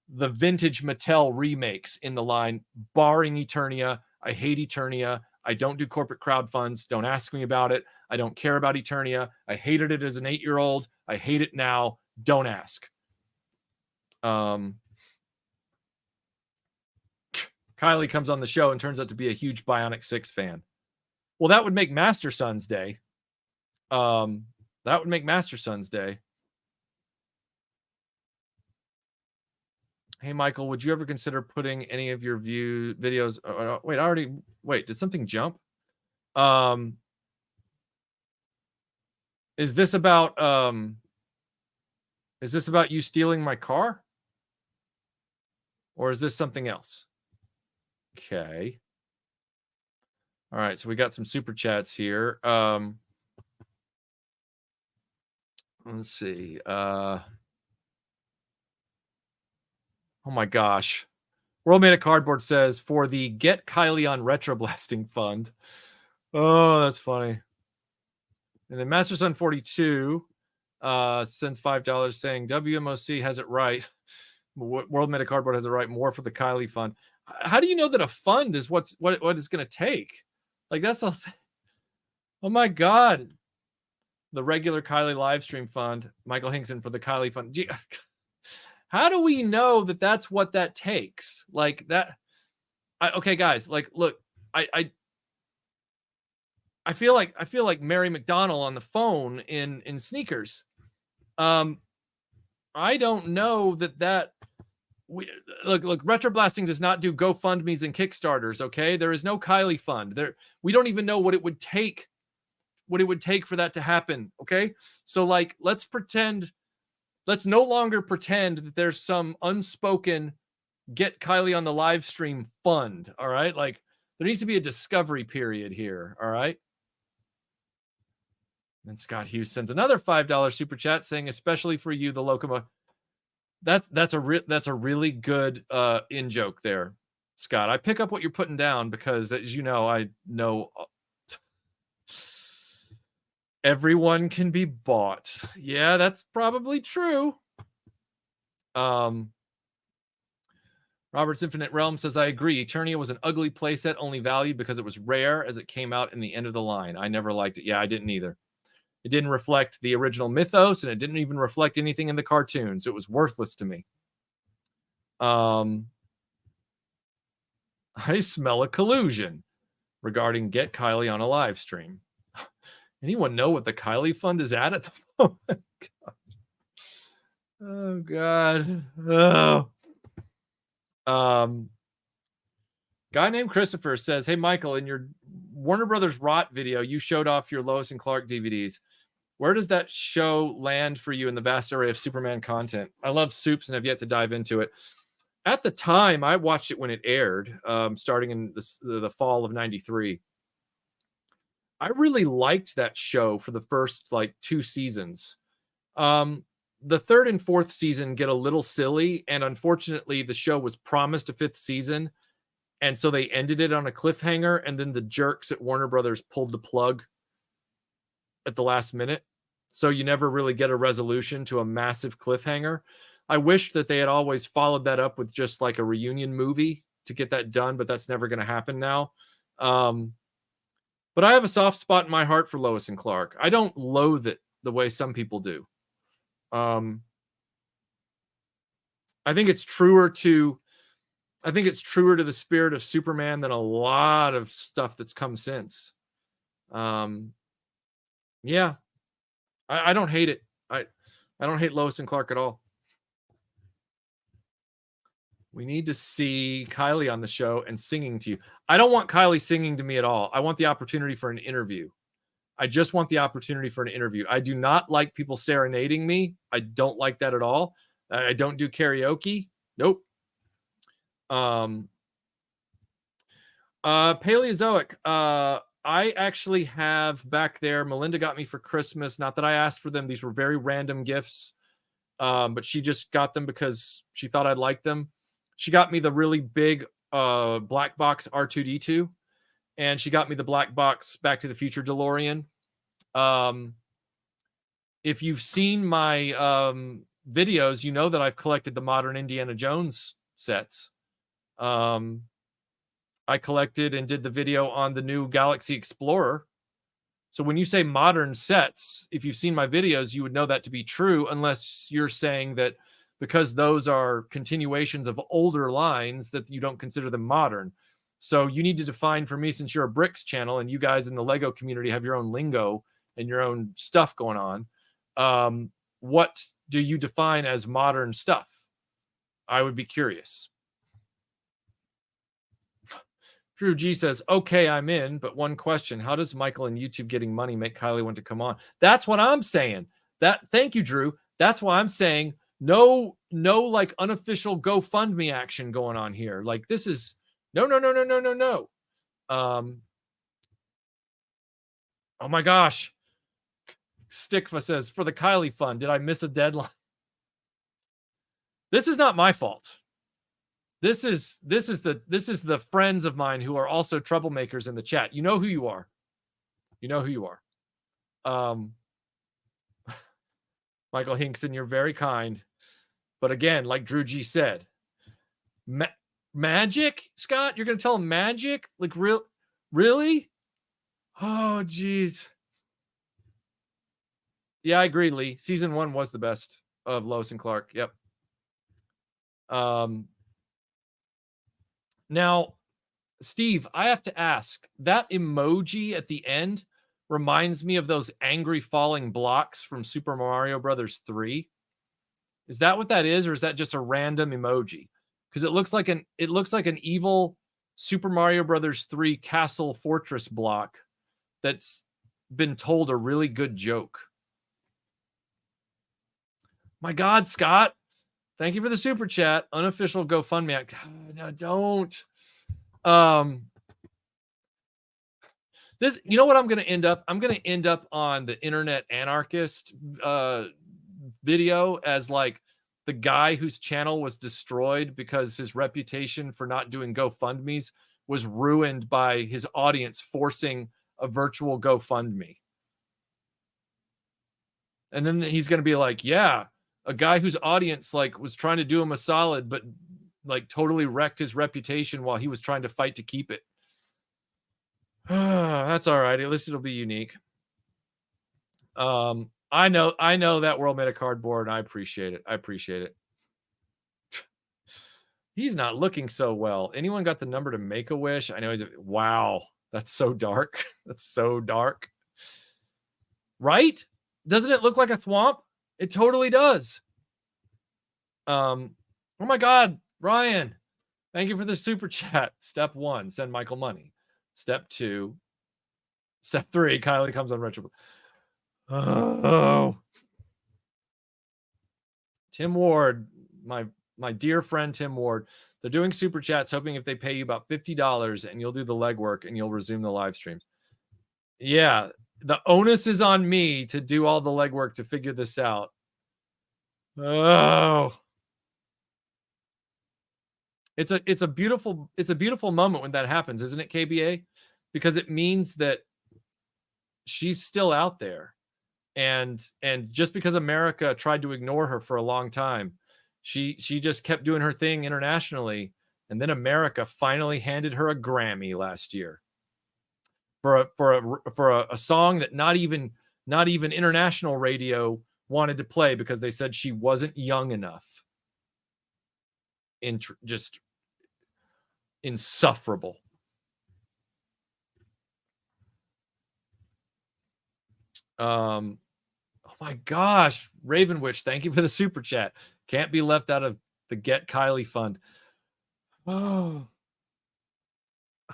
A: the vintage Mattel remakes in the line, barring Eternia. I hate Eternia. I don't do corporate crowdfunds. Don't ask me about it. I don't care about Eternia. I hated it as an 8-year-old. I hate it now. Don't ask. Kylie comes on the show and turns out to be a huge Bionic 6 fan. Well, that would make Master Son's day. That would make Master Son's day. Hey, Michael, would you ever consider putting any of your videos? Wait, did something jump? Is this about you stealing my car? Or is this something else? Okay. All right, so we got some super chats here. Let's see. Oh my gosh. World Made of Cardboard says, for the Get Kylie on RetroBlasting Fund. Oh, that's funny. And then Master Son 42 sends $5 saying WMOC has it right. World Made of Cardboard has it right. More for the Kylie Fund. How do you know that a fund is what it's going to take? Like, that's a... Oh my God. The regular Kylie live stream fund. Michael Hinkson for the Kylie Fund. Gee, how do we know that that's what that takes? Like that. Okay, guys. Like, look, I feel like Mary McDonnell on the phone in Sneakers. I don't know that look, RetroBlasting does not do GoFundMe's and Kickstarters. Okay, there is no Kylie Fund. We don't even know what it would take for that to happen. Okay, so like, let's no longer pretend that there's some unspoken Get Kylie on the live stream fund. All right, like, there needs to be a discovery period here. All right. And Scott Hughes sends another $5 super chat saying, especially for you, the locomotive. That's a really good in joke there, Scott. I pick up what you're putting down because, as you know, I know everyone can be bought. Yeah, that's probably true. Robert's Infinite Realm says, I agree. Eternia was an ugly playset, only valued because it was rare as it came out in the end of the line. I never liked it. Yeah, I didn't either. It didn't reflect the original mythos, and it didn't even reflect anything in the cartoons. It was worthless to me. I smell a collusion regarding Get Kylie on a live stream. Anyone know what the Kylie Fund is at the moment? Oh, God. Oh. Guy named Christopher says, hey, Michael, in your Warner Brothers Rot video, you showed off your Lois and Clark DVDs. Where does that show land for you in the vast array of Superman content? I love Supes and have yet to dive into it. At the time, I watched it when it aired, starting in the fall of '93. I really liked that show for the first like 2 seasons. The third and fourth season get a little silly, and unfortunately, the show was promised a 5th season, and so they ended it on a cliffhanger, and then the jerks at Warner Brothers pulled the plug at the last minute. So you never really get a resolution to a massive cliffhanger. I wish that they had always followed that up with just like a reunion movie to get that done, but that's never going to happen now. But I have a soft spot in my heart for Lois and Clark. I don't loathe it the way some people do. I think it's truer to the spirit of Superman than a lot of stuff that's come since. Yeah, I don't hate it. I don't hate Lois and Clark at all. We need to see Kylie on the show and singing to you. I don't want Kylie singing to me at all. I want the opportunity for an interview. I just want the opportunity for an interview. I do not like people serenading me. I don't like that at all. I don't do karaoke. Nope. Paleozoic. I actually have back there, Melinda got me for Christmas. Not that I asked for them. These were very random gifts. But she just got them because she thought I'd like them. She got me the really big black box R2-D2, and she got me the black box Back to the Future DeLorean. If you've seen my videos, you know that I've collected the modern Indiana Jones sets. I collected and did the video on the new Galaxy Explorer. So when you say modern sets, if you've seen my videos, you would know that to be true, unless you're saying that because those are continuations of older lines that you don't consider them modern. So you need to define for me, since you're a bricks channel and you guys in the Lego community have your own lingo and your own stuff going on. What do you define as modern stuff? I would be curious. Drew G says, okay, I'm in, but one question. How does Michael and YouTube getting money make Kylie want to come on? That's what I'm saying. Thank you, Drew. That's why I'm saying no like unofficial GoFundMe action going on here. Like this is no. Oh my gosh. Stickfa says, for the Kylie fund, did I miss a deadline? This is not my fault. This is the friends of mine who are also troublemakers in the chat. You know who you are. You know who you are. Michael Hinkson, you're very kind. But again, like Drew G said, magic, Scott? You're going to tell him magic? Like, really? Oh, geez. Yeah, I agree, Lee. Season 1 was the best of Lois and Clark. Yep. Now, Steve, I have to ask, that emoji at the end reminds me of those angry falling blocks from Super Mario Brothers 3. Is that what that is, or is that just a random emoji? Because it looks like an evil Super Mario Brothers 3 castle fortress block that's been told a really good joke. My God, Scott. Thank you for the super chat. Unofficial GoFundMe. No, don't. This, you know what I'm going to end up? I'm going to end up on the Internet Anarchist video as like the guy whose channel was destroyed because his reputation for not doing GoFundMes was ruined by his audience forcing a virtual GoFundMe. And then he's going to be like, yeah, a guy whose audience like was trying to do him a solid, but like totally wrecked his reputation while he was trying to fight to keep it. That's all right. At least it'll be unique. I know that world made a cardboard, and I appreciate it. He's not looking so well. Anyone got the number to Make-A-Wish? I know wow, that's so dark. That's so dark. Right? Doesn't it look like a thwomp? It totally does. Oh my God, Ryan, thank you for the super chat. Step 1, send Michael money. Step 2, step 3, Kylie comes on Retro. Oh, Tim Ward, my dear friend Tim Ward, they're doing super chats, hoping if they pay you about $50 and you'll do the legwork and you'll resume the live streams. Yeah, the onus is on me to do all the legwork to figure this out. Oh, it's a beautiful moment when that happens, isn't it, KBA? Because it means that she's still out there, and just because America tried to ignore her for a long time, she just kept doing her thing internationally, and then America finally handed her a Grammy last year for a song that not even international radio wanted to play because they said she wasn't young enough. Just insufferable. Oh my gosh, Ravenwitch, thank you for the super chat. Can't be left out of the Get Kylie fund. Oh,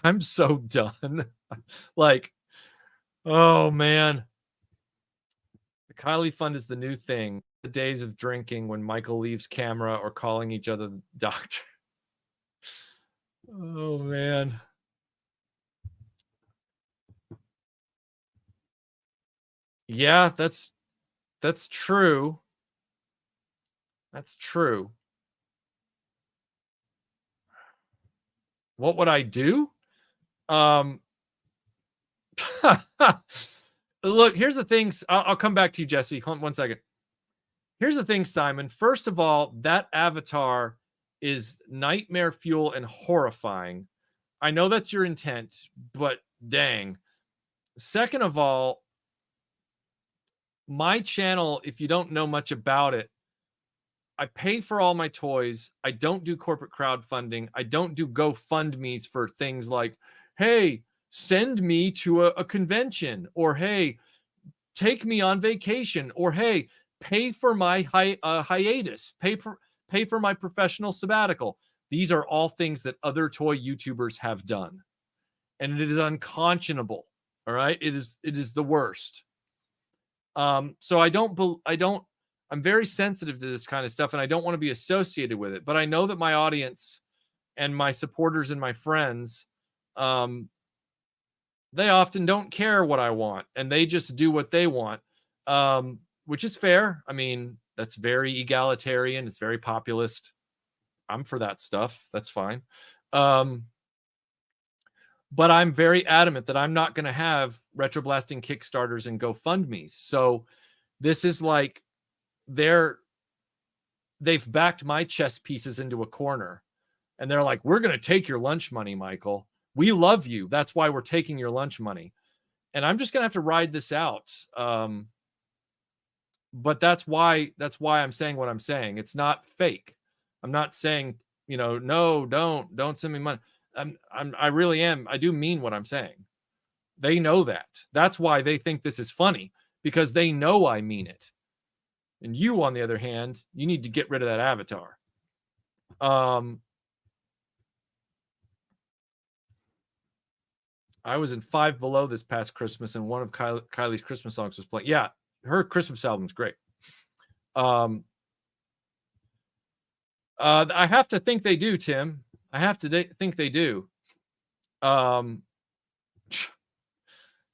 A: I'm so done. Like, oh man. The Kylie fund is the new thing. The days of drinking when Michael leaves camera or calling each other the doctor. Oh man. Yeah, that's true. That's true. What would I do? Look, here's the things. I'll come back to you, Jesse. Hold on 1 second. Here's the thing, Simon. First of all, that avatar is nightmare fuel and horrifying. I know that's your intent, but dang. Second of all, my channel, if you don't know much about it, I pay for all my toys. I don't do corporate crowdfunding. I don't do GoFundMes for things like, hey, send me to a convention, or hey, take me on vacation, or hey, pay for my hiatus, pay for my professional sabbatical. These are all things that other toy YouTubers have done. and it is unconscionable. All right, it is the worst. So I'm very sensitive to this kind of stuff, and I don't want to be associated with it. But I know that my audience and my supporters and my friends, they often don't care what I want, and they just do what they want, which is fair. I mean, that's very egalitarian. It's very populist. I'm for that stuff. That's fine. But I'm very adamant that I'm not going to have RetroBlasting Kickstarters and GoFundMes. So this is like they've backed my chess pieces into a corner, and they're like, we're going to take your lunch money, Michael. We love you. That's why we're taking your lunch money. And I'm just going to have to ride this out. But that's why I'm saying what I'm saying. It's not fake. I'm not saying, no, don't send me money. I really am. I do mean what I'm saying. They know that. That's why they think this is funny, because they know I mean it. And you, on the other hand, you need to get rid of that avatar. I was in Five Below this past Christmas, and one of Kylie's Christmas songs was playing. Yeah, her Christmas album's great. I have to think they do, Tim. I have to think they do.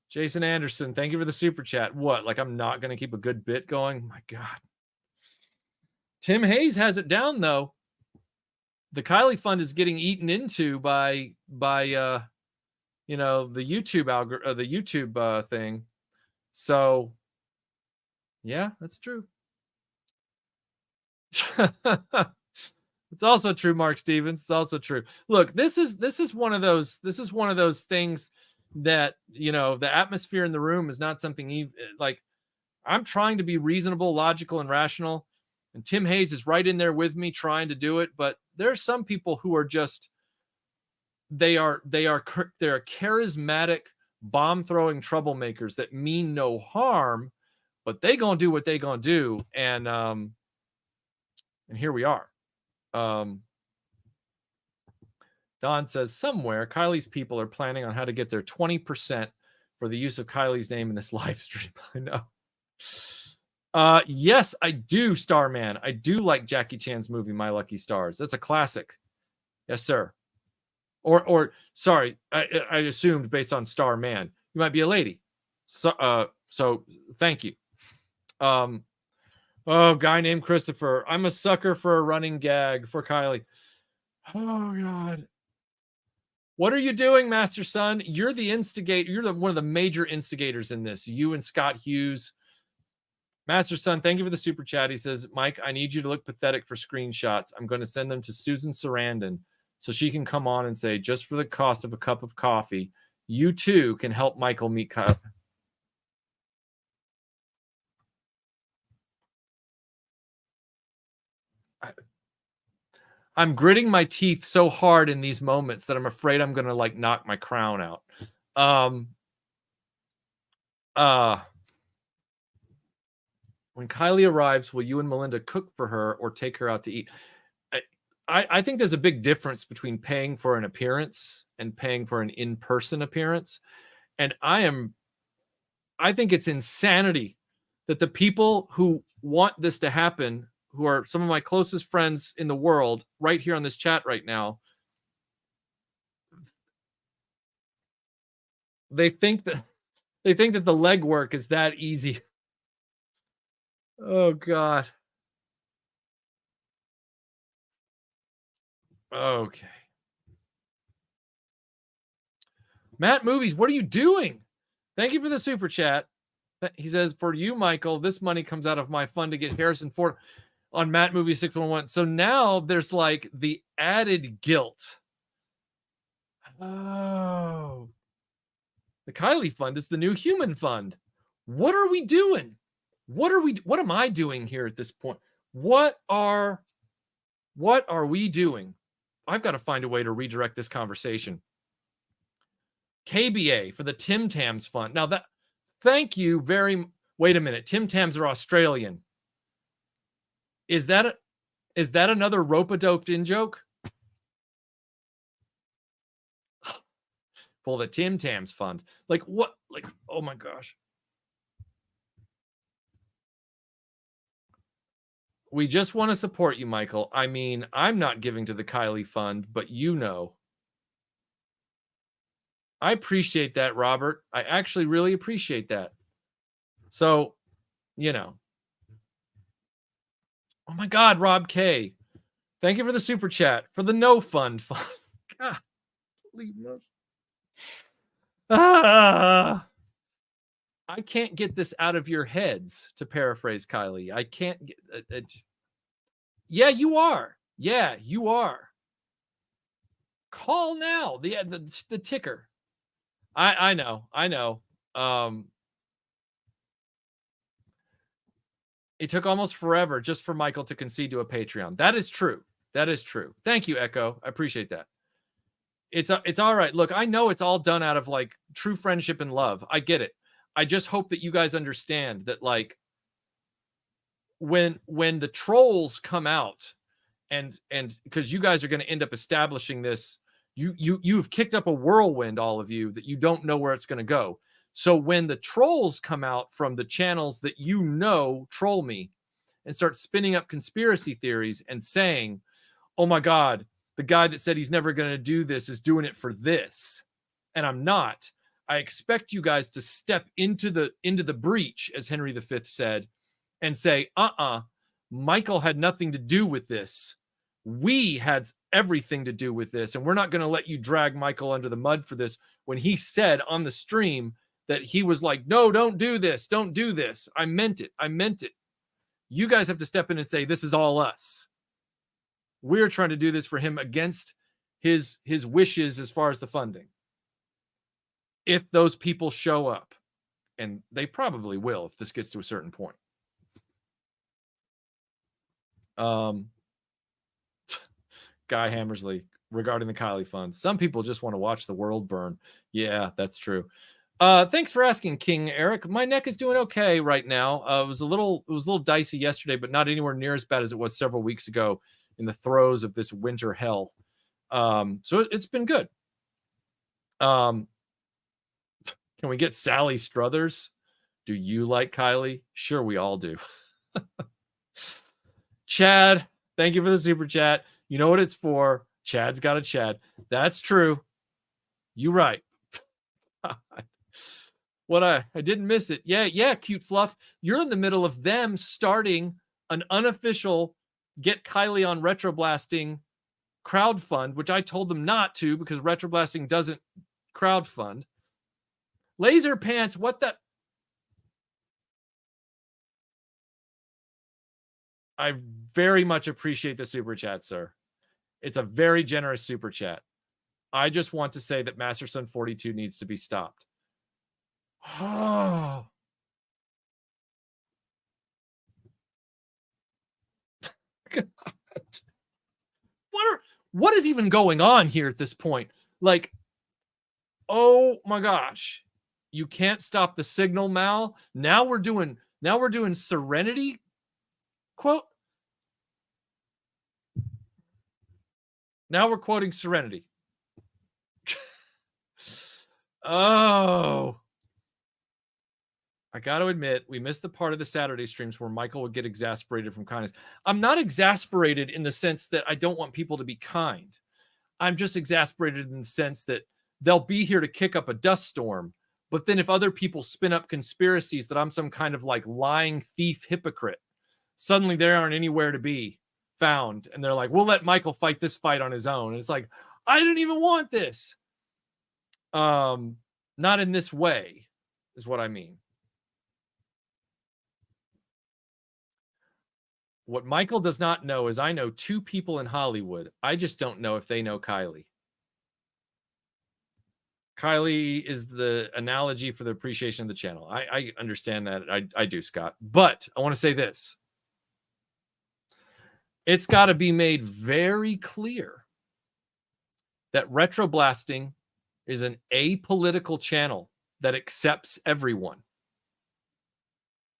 A: Jason Anderson, thank you for the super chat. What? Like I'm not going to keep a good bit going? My God. Tim Hayes has it down though. The Kylie Fund is getting eaten into by the YouTube the YouTube thing. So yeah, that's true. It's also true, Mark Stevens. It's also true. Look, this is one of those things that, the atmosphere in the room is not something like I'm trying to be reasonable, logical, and rational. And Tim Hayes is right in there with me trying to do it. But there are some people who are just, they are charismatic, bomb-throwing troublemakers that mean no harm, but they gonna do what they gonna do. And here we are. Don says somewhere Kylie's people are planning on how to get their 20% for the use of Kylie's name in this live stream. I know. Yes, I do, Starman. I do like Jackie Chan's movie, My Lucky Stars. That's a classic. Yes, sir. Or sorry, I assumed based on Starman. You might be a lady. So thank you. Guy named Christopher. I'm a sucker for a running gag for Kylie. Oh, God. What are you doing, Master Son? You're the instigator. You're one of the major instigators in this. You and Scott Hughes. Master Son, thank you for the super chat. He says, Mike, I need you to look pathetic for screenshots. I'm going to send them to Susan Sarandon so she can come on and say, just for the cost of a cup of coffee, you too can help Michael meet Kyle. I'm gritting my teeth so hard in these moments that I'm afraid I'm going to like knock my crown out. When Kylie arrives, will you and Melinda cook for her or take her out to eat? I think there's a big difference between paying for an appearance and paying for an in-person appearance. And I think it's insanity that the people who want this to happen, who are some of my closest friends in the world right here on this chat right now, they think that the legwork is that easy. Oh, God. Okay. Matt Movies, what are you doing? Thank you for the super chat. He says, for you, Michael, this money comes out of my fund to get Harrison Ford on Matt Movie 611. So now there's like the added guilt. Oh. The Kylie Fund is the new human fund. What are we doing? What am I doing here at this point? What are we doing? I've got to find a way to redirect this conversation. KBA for the Tim Tams Fund. Now thank you very. Wait a minute. Tim Tams are Australian. Is that another rope-a-doped in joke? Pull the Tim Tams fund. Like what? Like, oh my gosh. We just want to support you, Michael. I mean, I'm not giving to the Kylie fund, but you know. I appreciate that, Robert. I actually really appreciate that. So, you know. Oh my God, Rob K. Thank you for the super chat for the no fund. God, leave no. I can't get this out of your heads, to paraphrase Kylie. I can't get yeah, you are. Yeah, you are. Call now. The ticker. I know. It took almost forever just for Michael to concede to a Patreon. That is true. That is true. Thank you, Echo. I appreciate that. It's all right. Look, I know it's all done out of like true friendship and love. I get it. I just hope that you guys understand that, like, when the trolls come out, and because you guys are going to end up establishing this, you've kicked up a whirlwind, all of you, that you don't know where it's going to go. So when the trolls come out from the channels that troll me and start spinning up conspiracy theories and saying, oh my God, the guy that said he's never going to do this is doing it for this, and I'm not. I expect you guys to step into the breach, as Henry V said, and say, Michael had nothing to do with this. We had everything to do with this, and we're not going to let you drag Michael under the mud for this, when he said on the stream that he was like, no, don't do this. Don't do this. I meant it. I meant it. You guys have to step in and say, this is all us. We're trying to do this for him against his wishes as far as the funding. If those people show up, and they probably will if this gets to a certain point. Guy Hammersley, regarding the Kylie fund, some people just want to watch the world burn. Yeah, that's true. Thanks for asking, King Eric. My neck is doing okay right now. It was a little dicey yesterday, but not anywhere near as bad as it was several weeks ago in the throes of this winter hell. So it's been good. Can we get Sally Struthers? Do you like Kylie? Sure, we all do. Chad, thank you for the super chat. You know what it's for. Chad's got a Chad. That's true. You right. What I didn't miss it. Yeah, Cute Fluff. You're in the middle of them starting an unofficial Get Kylie on RetroBlasting crowdfund, which I told them not to because RetroBlasting doesn't crowdfund. Laser Pants, what the? I very much appreciate the super chat, sir. It's a very generous super chat. I just want to say that Master Son 42 needs to be stopped. Oh. God. What is even going on here at this point? Like, oh my gosh. You can't stop the signal, Mal. Now we're doing Serenity quote. Now we're quoting Serenity. Oh. I got to admit, we missed the part of the Saturday streams where Michael would get exasperated from kindness. I'm not exasperated in the sense that I don't want people to be kind. I'm just exasperated in the sense that they'll be here to kick up a dust storm. But then if other people spin up conspiracies that I'm some kind of like lying thief hypocrite, suddenly they aren't anywhere to be found. And they're like, we'll let Michael fight this fight on his own. And it's like, I didn't even want this. Not in this way is what I mean. What Michael does not know is I know two people in Hollywood. I just don't know if they know Kylie. Kylie is the analogy for the appreciation of the channel. I understand that. I do, Scott. But I want to say this. It's got to be made very clear that RetroBlasting is an apolitical channel that accepts everyone.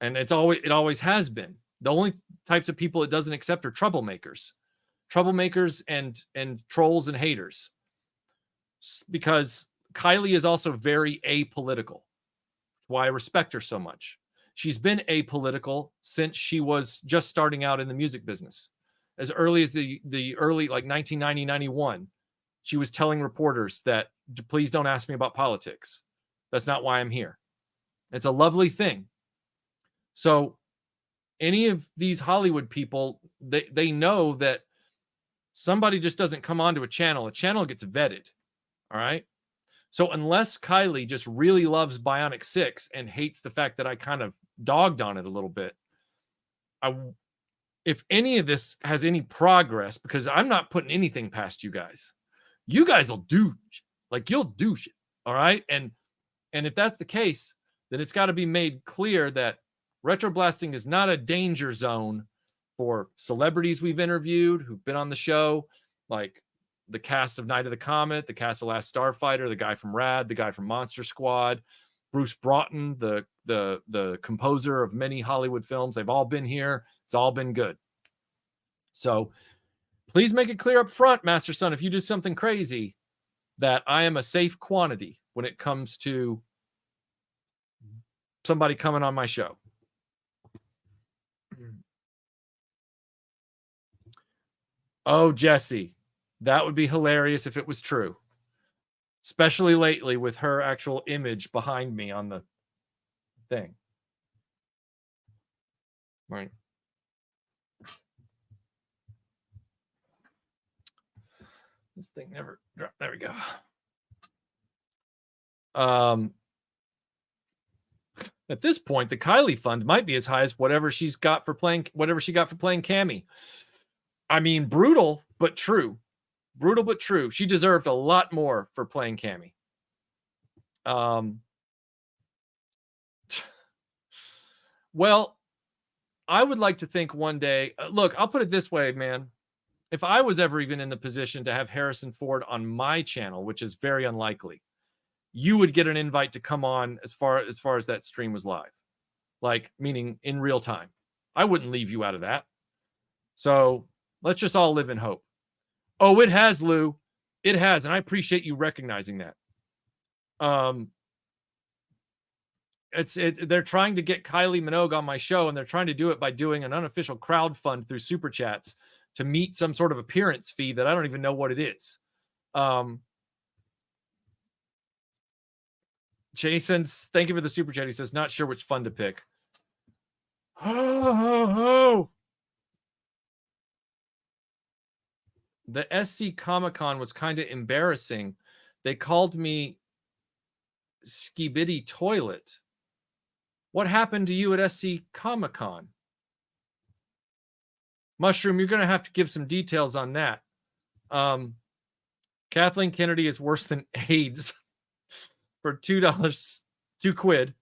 A: And it always has been. The only types of people it doesn't accept are troublemakers and trolls and haters, because Kylie is also very apolitical. Why I respect her so much. She's been apolitical since she was just starting out in the music business. As early as the early, like 1990, 91, she was telling reporters that, please don't ask me about politics. That's not why I'm here. It's a lovely thing. So any of these Hollywood people, they know that somebody just doesn't come onto a channel. A channel gets vetted. All right. So unless Kylie just really loves Bionic 6 and hates the fact that I kind of dogged on it a little bit, if any of this has any progress, because I'm not putting anything past you guys will do, like, you'll do shit. All right. And if that's the case, then it's got to be made clear that RetroBlasting is not a danger zone for celebrities we've interviewed who've been on the show, like the cast of Night of the Comet, the cast of Last Starfighter, the guy from Rad, the guy from Monster Squad, Bruce Broughton, the composer of many Hollywood films. They've all been here. It's all been good. So please make it clear up front, Master Son, if you do something crazy, that I am a safe quantity when it comes to somebody coming on my show. Oh, Jesse, that would be hilarious if it was true. Especially lately with her actual image behind me on the thing. Right. This thing never dropped. There we go. At this point, the Kylie fund might be as high as whatever she got for playing Cammy. I mean, brutal, but true. Brutal, but true. She deserved a lot more for playing Cammy. Well, I would like to think one day, look, I'll put it this way, man. If I was ever even in the position to have Harrison Ford on my channel, which is very unlikely, you would get an invite to come on as far as that stream was live. Like, meaning in real time. I wouldn't leave you out of that. So let's just all live in hope. Oh, it has, Lou. It has. And I appreciate you recognizing that. They're trying to get Kylie Minogue on my show, and they're trying to do it by doing an unofficial crowd fund through Super Chats to meet some sort of appearance fee that I don't even know what it is. Jason, thank you for the Super Chat. He says, not sure which fund to pick. Oh. The SC Comicon was kind of embarrassing. They called me Skibidi Toilet. What happened to you at SC Comicon? Mushroom, you're going to have to give some details on that. Kathleen Kennedy is worse than AIDS. For $2, £2.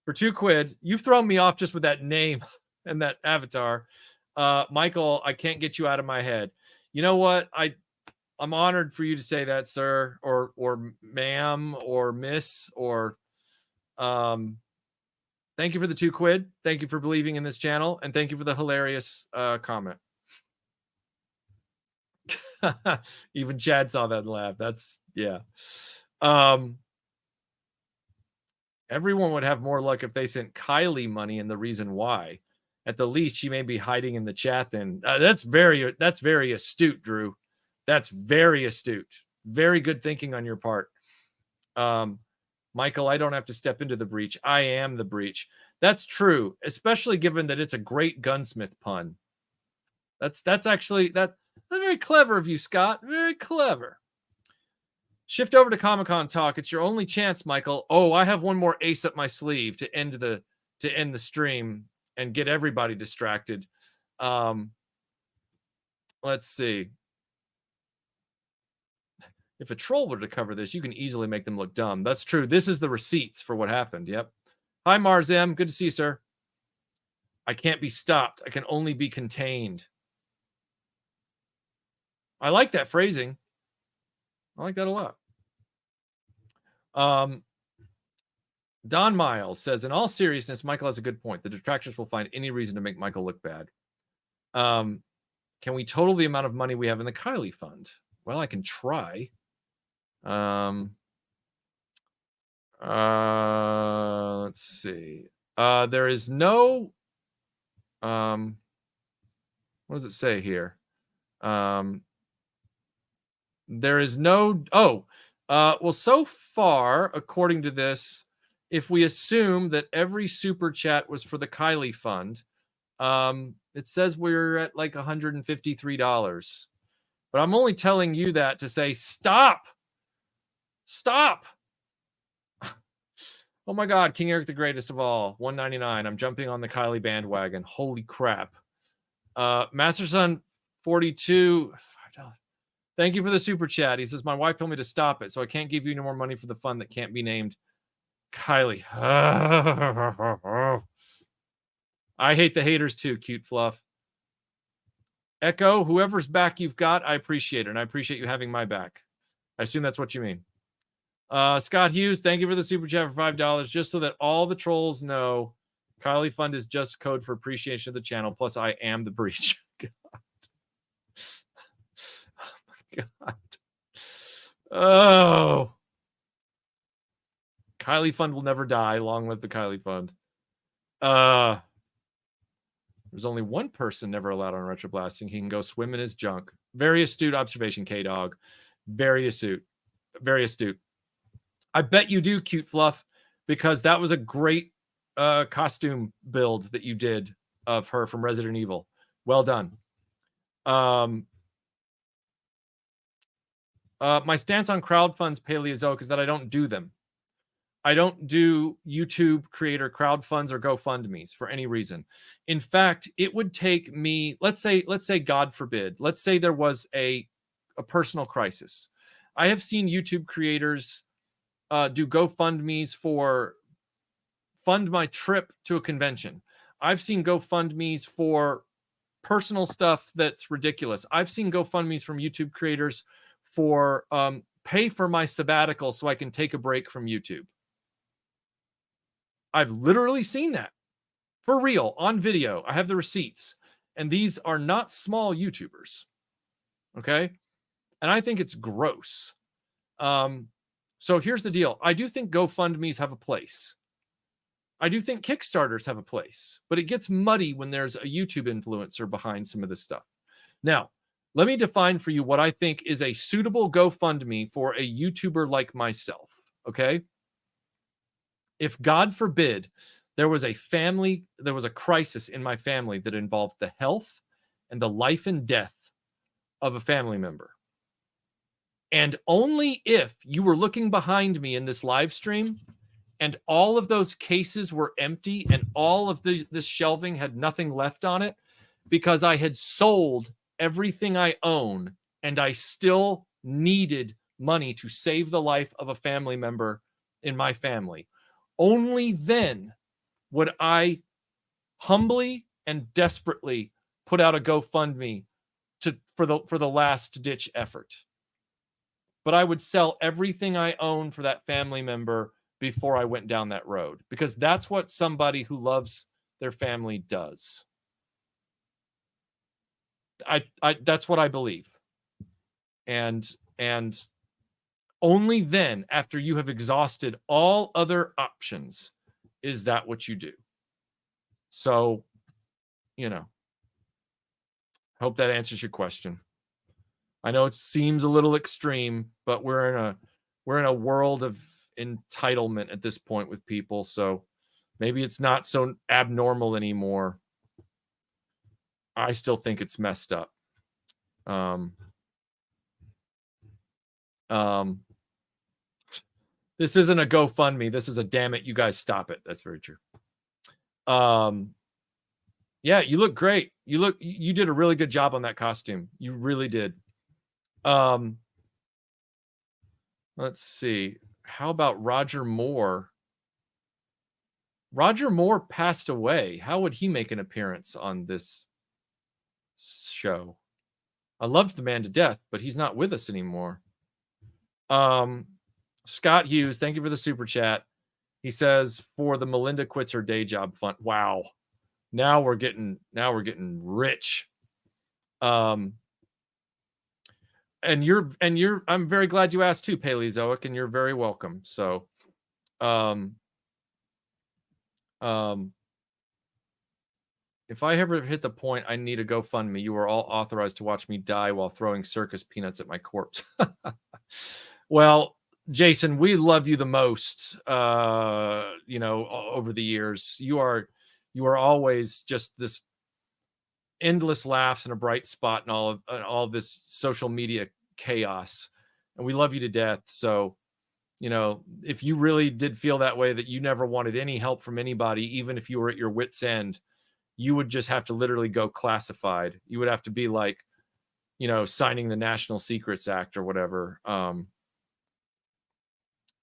A: For £2, you've thrown me off just with that name and that avatar. Michael, I can't get you out of my head. You know what? I'm honored for you to say that, sir, or ma'am, or miss, or thank you for the £2. Thank you for believing in this channel, and thank you for the hilarious comment. Even Chad saw that and laughed. That's, yeah. Everyone would have more luck if they sent Kylie money, and the reason why. At the least, she may be hiding in the chat then. That's very astute, Drew. That's very astute. Very good thinking on your part. Michael, I don't have to step into the breach. I am the breach. That's true, especially given that it's a great gunsmith pun. That's actually very clever of you, Scott. Very clever. Shift over to Comic-Con talk. It's your only chance, Michael. Oh, I have one more ace up my sleeve to end the stream and get everybody distracted. Let's see. If a troll were to cover this, you can easily make them look dumb. That's true. This is the receipts for what happened. Yep. Hi, Mars M. Good to see you, sir. I can't be stopped. I can only be contained. I like that phrasing. I like that a lot. Don Miles says, in all seriousness, Michael has a good point. The detractors will find any reason to make Michael look bad. Can we total the amount of money we have in the Kylie fund? Well, I can try. Let's see. There is no, what does it say here? There is no, well, so far, according to this, if we assume that every super chat was for the Kylie Fund, it says we're at like $153. But I'm only telling you that to say, stop. Oh my God, King Eric the greatest of all, $1.99. I'm jumping on the Kylie bandwagon. Holy crap. Master Son 42, $5. Thank you for the super chat. He says, my wife told me to stop it, so I can't give you any more money for the fund that can't be named Kylie. I hate the haters too, cute fluff. Echo, whoever's back you've got, I appreciate it, and I appreciate you having my back. I assume that's what you mean. Scott Hughes, thank you for the super chat for $5. Just so that all the trolls know, Kylie Fund is just code for appreciation of the channel. Plus, I am the breach. God. Oh my God. Oh. Kylie Fund will never die. Long live the Kylie Fund. There's only one person never allowed on RetroBlasting. He can go swim in his junk. Very astute observation, K-Dog. Very astute. Very astute. I bet you do, cute fluff, because that was a great costume build that you did of her from Resident Evil. Well done. My stance on crowdfunds, Paleozoic, is that I don't do them. I don't do YouTube creator crowdfunds or GoFundMes for any reason. In fact, it would take me, let's say, God forbid, let's say there was a personal crisis. I have seen YouTube creators do GoFundMes for fund my trip to a convention. I've seen GoFundMes for personal stuff that's ridiculous. I've seen GoFundMes from YouTube creators for pay for my sabbatical so I can take a break from YouTube. I've literally seen that for real on video. I have the receipts, and these are not small YouTubers. Okay. And I think it's gross. So here's the deal. I do think GoFundMes have a place. I do think Kickstarters have a place, but it gets muddy when there's a YouTube influencer behind some of this stuff. Now, let me define for you what I think is a suitable GoFundMe for a YouTuber like myself. Okay. If God forbid there was a crisis in my family that involved the health and the life and death of a family member, and only if you were looking behind me in this live stream and all of those cases were empty and all of this shelving had nothing left on it because I had sold everything I own and I still needed money to save the life of a family member in my family, only then would I humbly and desperately put out a GoFundMe for the last ditch effort. But I would sell everything I own for that family member before I went down that road, because that's what somebody who loves their family does. That's what I believe. And only then, after you have exhausted all other options, is that what you do. So, hope that answers your question. I know it seems a little extreme, but we're in a world of entitlement at this point with people, so maybe it's not so abnormal anymore. I still think it's messed up. This isn't a GoFundMe. This is a damn it, you guys stop it. That's very true. Yeah, you look great. You did a really good job on that costume. You really did. Let's see. How about Roger Moore? Roger Moore passed away. How would he make an appearance on this show? I loved the man to death, but he's not with us anymore. Scott Hughes, thank you for the super chat. He says, for the Melinda quits her day job fund. Wow. Now we're getting rich. And I'm very glad you asked too, Paleozoic, and you're very welcome. So If I ever hit the point I need a GoFundMe, you are all authorized to watch me die while throwing circus peanuts at my corpse. Well, Jason, we love you the most. Over the years, you are always just this endless laughs and a bright spot in all of this social media chaos, and we love you to death. So, if you really did feel that way, that you never wanted any help from anybody, even if you were at your wit's end, you would just have to literally go classified. You would have to be like, signing the National Secrets Act or whatever.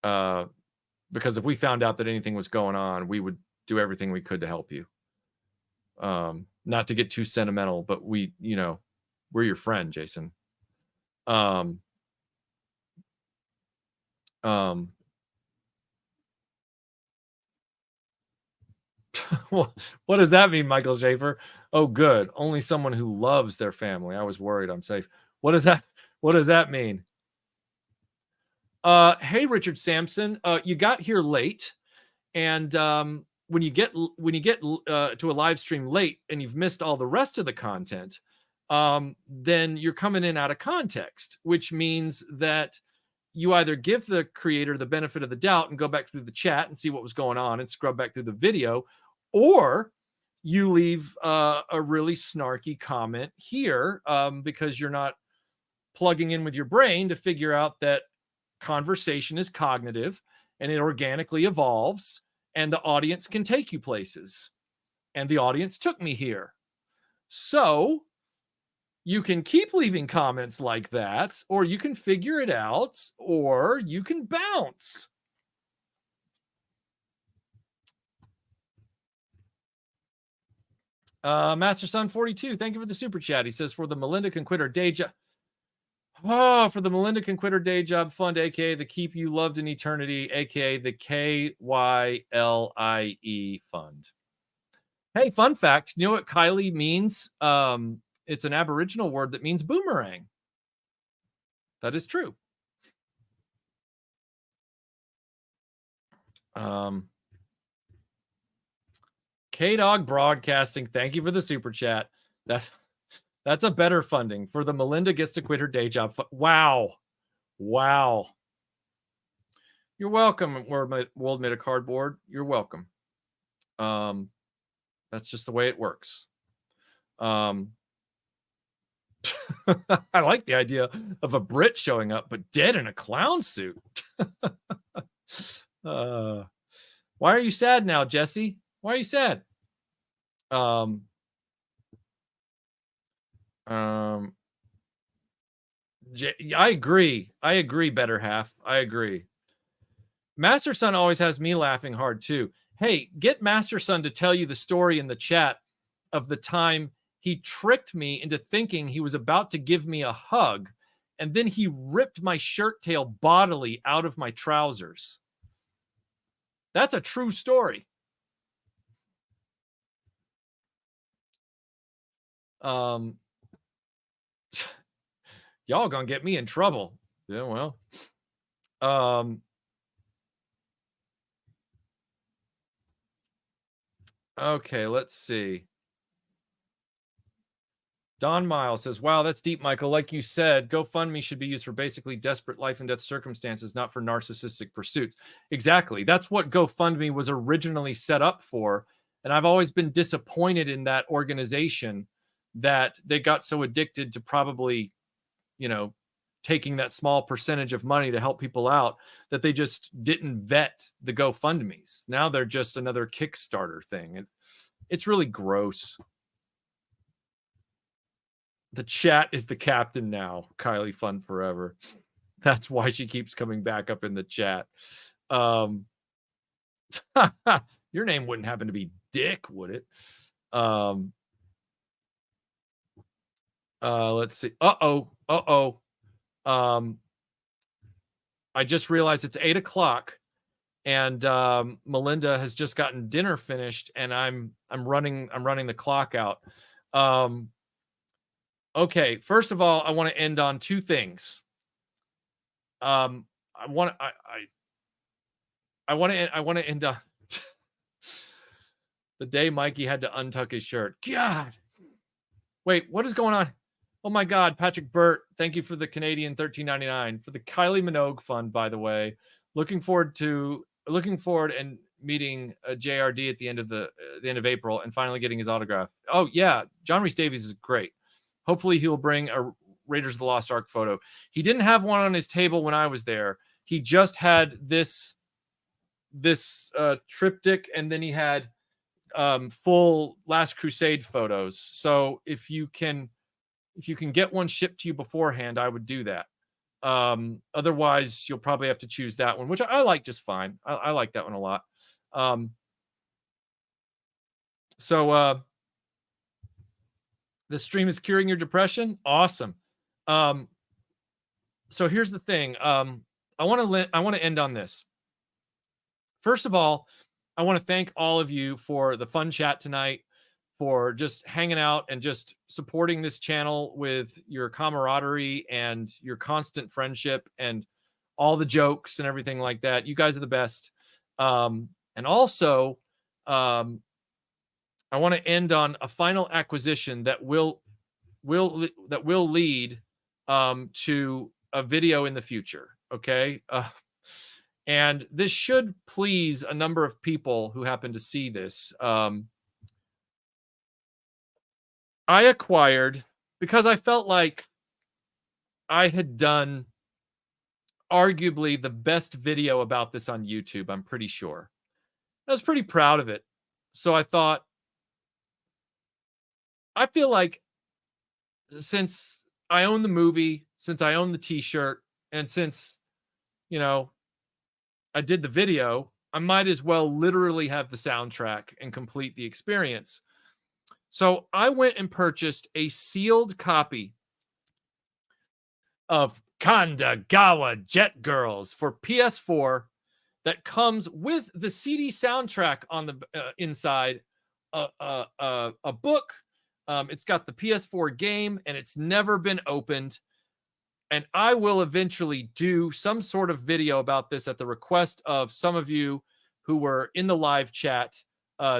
A: Because if we found out that anything was going on, we would do everything we could to help you. Not to get too sentimental, but we're your friend, Jason. What does that mean, Michael Schaefer? Oh, good. Only someone who loves their family. I was worried I'm safe. What does that mean? Hey, Richard Sampson, you got here late, and when you get to a live stream late and you've missed all the rest of the content, then you're coming in out of context, which means that you either give the creator the benefit of the doubt and go back through the chat and see what was going on and scrub back through the video, or you leave a really snarky comment here because you're not plugging in with your brain to figure out that conversation is cognitive and it organically evolves, and the audience can take you places. And the audience took me here. So you can keep leaving comments like that, or you can figure it out, or you can bounce. Master Son 42, thank you for the super chat. He says, for the Melinda can quit her day job. Oh, for the Melinda can quit her day job fund, aka the Keep You Loved in Eternity, aka the KYLIE fund. Hey, fun fact, you know what Kylie means? It's an Aboriginal word that means boomerang. That is true. K-Dog Broadcasting, thank you for the super chat. That's a better funding for the Melinda gets to quit her day job. Wow. You're welcome, World Made of Cardboard. You're welcome. That's just the way it works. I like the idea of a Brit showing up, but dead in a clown suit. Why are you sad now, Jesse? Why are you sad? I agree. Better half. I agree. Master Son always has me laughing hard too. Hey, get Master Son to tell you the story in the chat of the time he tricked me into thinking he was about to give me a hug, and then he ripped my shirt tail bodily out of my trousers. That's a true story. Y'all gonna get me in trouble. Yeah, well. Okay, let's see. Don Miles says, wow, that's deep, Michael. Like you said, GoFundMe should be used for basically desperate life and death circumstances, not for narcissistic pursuits. Exactly. That's what GoFundMe was originally set up for. And I've always been disappointed in that organization that they got so addicted to probably, taking that small percentage of money to help people out that they just didn't vet the GoFundMes. Now they're just another Kickstarter thing. It's really gross. The chat is the captain now. Kylie Fun Forever. That's why she keeps coming back up in the chat. Your name wouldn't happen to be Dick, would it? Let's see. I just realized it's 8:00 and Melinda has just gotten dinner finished, and I'm running the clock out. Okay, first of all, I want to end on two things. I want to end on the day Mikey had to untuck his shirt. God. Wait, what is going on? Oh my God, Patrick Burt, thank you for the Canadian $13.99 for the Kylie Minogue fund, by the way. Looking forward and meeting JRD at the end of April and finally getting his autograph. Oh yeah, John Rhys Davies is great. Hopefully he'll bring a Raiders of the Lost Ark photo. He didn't have one on his table when I was there. He just had this triptych, and then he had full Last Crusade photos. So if you can get one shipped to you beforehand, I would do that. Otherwise, you'll probably have to choose that one, which I like just fine. I like that one a lot. So the stream is curing your depression. Awesome. So here's the thing. I want to end on this. First of all, I want to thank all of you for the fun chat tonight, for just hanging out and just supporting this channel with your camaraderie and your constant friendship and all the jokes and everything like that. You guys are the best. And also, I want to end on a final acquisition that will lead to a video in the future. Okay. And this should please a number of people who happen to see this. I acquired, because I felt like I had done arguably the best video about this on YouTube, I'm pretty sure. I was pretty proud of it. So I thought, I feel like since I own the movie, since I own the t-shirt, and since, you know, I did the video, I might as well literally have the soundtrack and complete the experience. So I went and purchased a sealed copy of Kandagawa Jet Girls for PS4 that comes with the CD soundtrack on the inside, a book. It's got the PS4 game, and it's never been opened. And I will eventually do some sort of video about this at the request of some of you who were in the live chat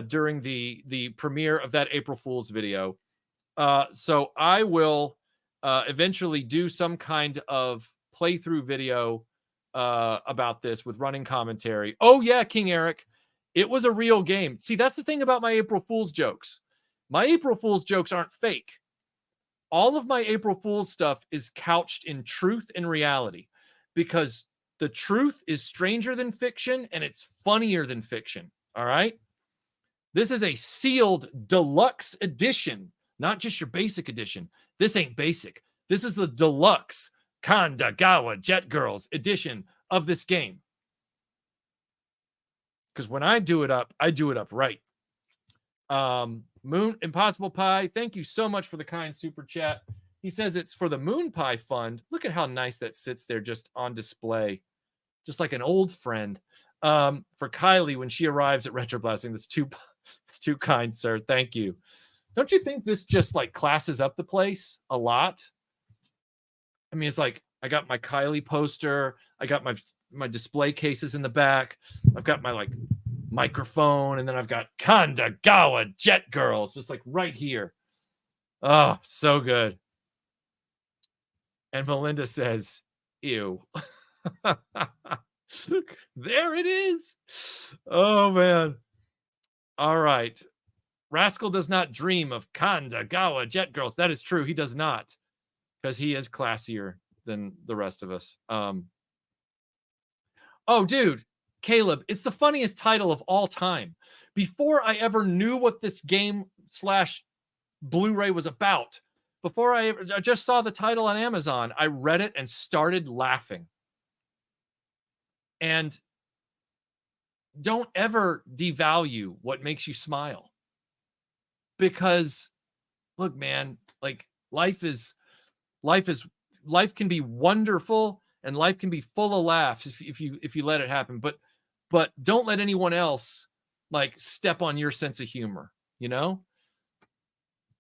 A: during the premiere of that April Fool's video. So I will eventually do some kind of playthrough video about this with running commentary. Oh yeah, King Eric, it was a real game. See, that's the thing about my April Fool's jokes. My April Fool's jokes aren't fake. All of my April Fool's stuff is couched in truth and reality, because the truth is stranger than fiction and it's funnier than fiction. All right. This is a sealed deluxe edition, not just your basic edition. This ain't basic. This is the deluxe Kandagawa Jet Girls edition of this game. Because when I do it up right. Moon Impossible Pie, thank you so much for the kind super chat. He says it's for the Moon Pie Fund. Look at how nice that sits there just on display, just like an old friend. For Kylie when she arrives at RetroBlasting. That's too kind, sir. Thank you. Don't you think this just like classes up the place a lot? I mean, it's like I got my Kylie poster, I got my display cases in the back, I've got my like microphone, and then I've got Kandagawa Jet Girls just like right here. Oh, so good. And Melinda says, ew. There it is. Oh man. All right. Rascal does not dream of Kandagawa Jet Girls. That is true. He does not, because he is classier than the rest of us. Oh, dude. Caleb, it's the funniest title of all time. Before I ever knew what this game / Blu-ray was about, before I just saw the title on Amazon, I read it and started laughing. And don't ever devalue what makes you smile. Because look, man, like life can be wonderful and life can be full of laughs if you let it happen. But don't let anyone else like step on your sense of humor, you know?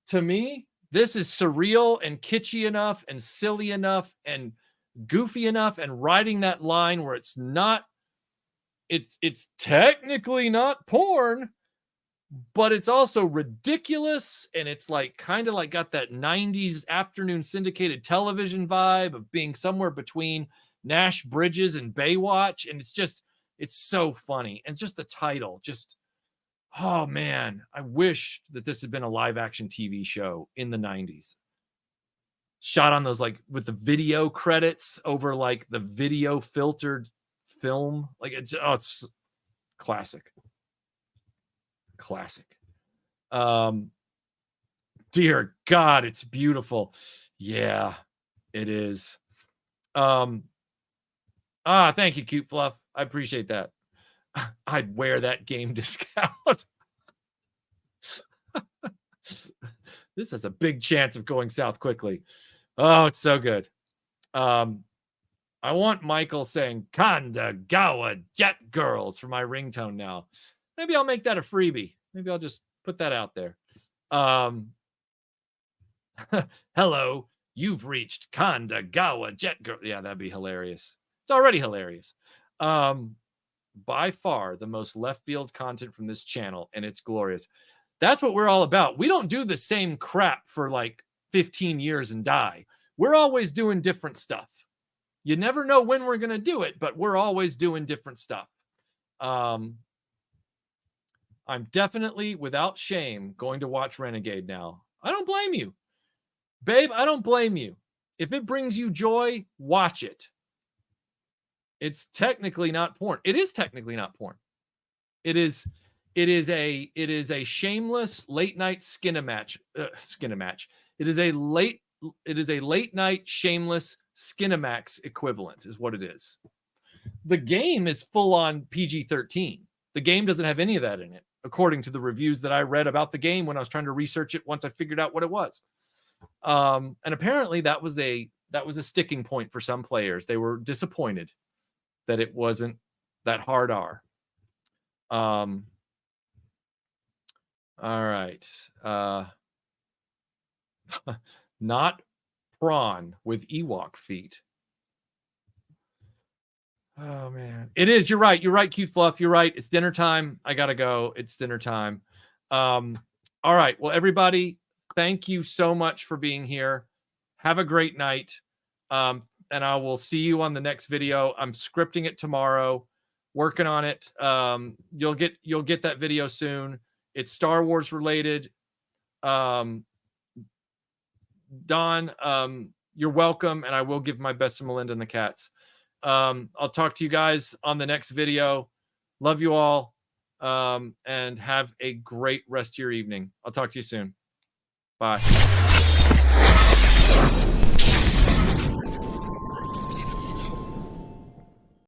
A: To me, this is surreal and kitschy enough and silly enough and goofy enough and riding that line where it's not it's technically not porn, but it's also ridiculous, and it's like kind of like got that 90s afternoon syndicated television vibe of being somewhere between Nash Bridges and Baywatch, and it's so funny. And just the title, just, oh man, I wish that this had been a live action TV show in the 90s. Shot on those, like, with the video credits over like the video filtered film. Like, it's classic. Dear God, it's beautiful. Yeah, it is. Thank you, Cute Fluff. I appreciate that. I'd wear that game discount. This has a big chance of going south quickly. Oh, it's so good. I want Michael saying Kandagawa Jet Girls for my ringtone now. Maybe I'll make that a freebie. Maybe I'll just put that out there. Hello, you've reached Kandagawa Jet Girl. Yeah, that'd be hilarious. It's already hilarious. By far the most left field content from this channel, and it's glorious. That's what we're all about. We don't do the same crap for like 15 years and die. We're always doing different stuff. You never know when we're going to do it, but we're always doing different stuff. I'm definitely, without shame, going to watch Renegade now. I don't blame you. Babe, I don't blame you. If it brings you joy, watch it. It's technically not porn. It is technically not porn. It is a shameless late night Skin-a-match. It is a late night shameless Skinamax equivalent is what it is. The game is full on PG-13. The game doesn't have any of that in it, according to the reviews that I read about the game when I was trying to research it once I figured out what it was. And apparently that was a sticking point for some players. They were disappointed that it wasn't that hard R. All right. Not prawn with Ewok feet. Oh man, it is. You're right. You're right, Cute Fluff. You're right. It's dinner time. I gotta go. It's dinner time. All right. Well, everybody, thank you so much for being here. Have a great night. And I will see you on the next video. I'm scripting it tomorrow, working on it. You'll get that video soon. It's Star Wars related. Don, you're welcome, and I will give my best to Melinda and the cats. I'll talk to you guys on the next video. Love you all, and have a great rest of your evening. I'll talk to you soon. Bye.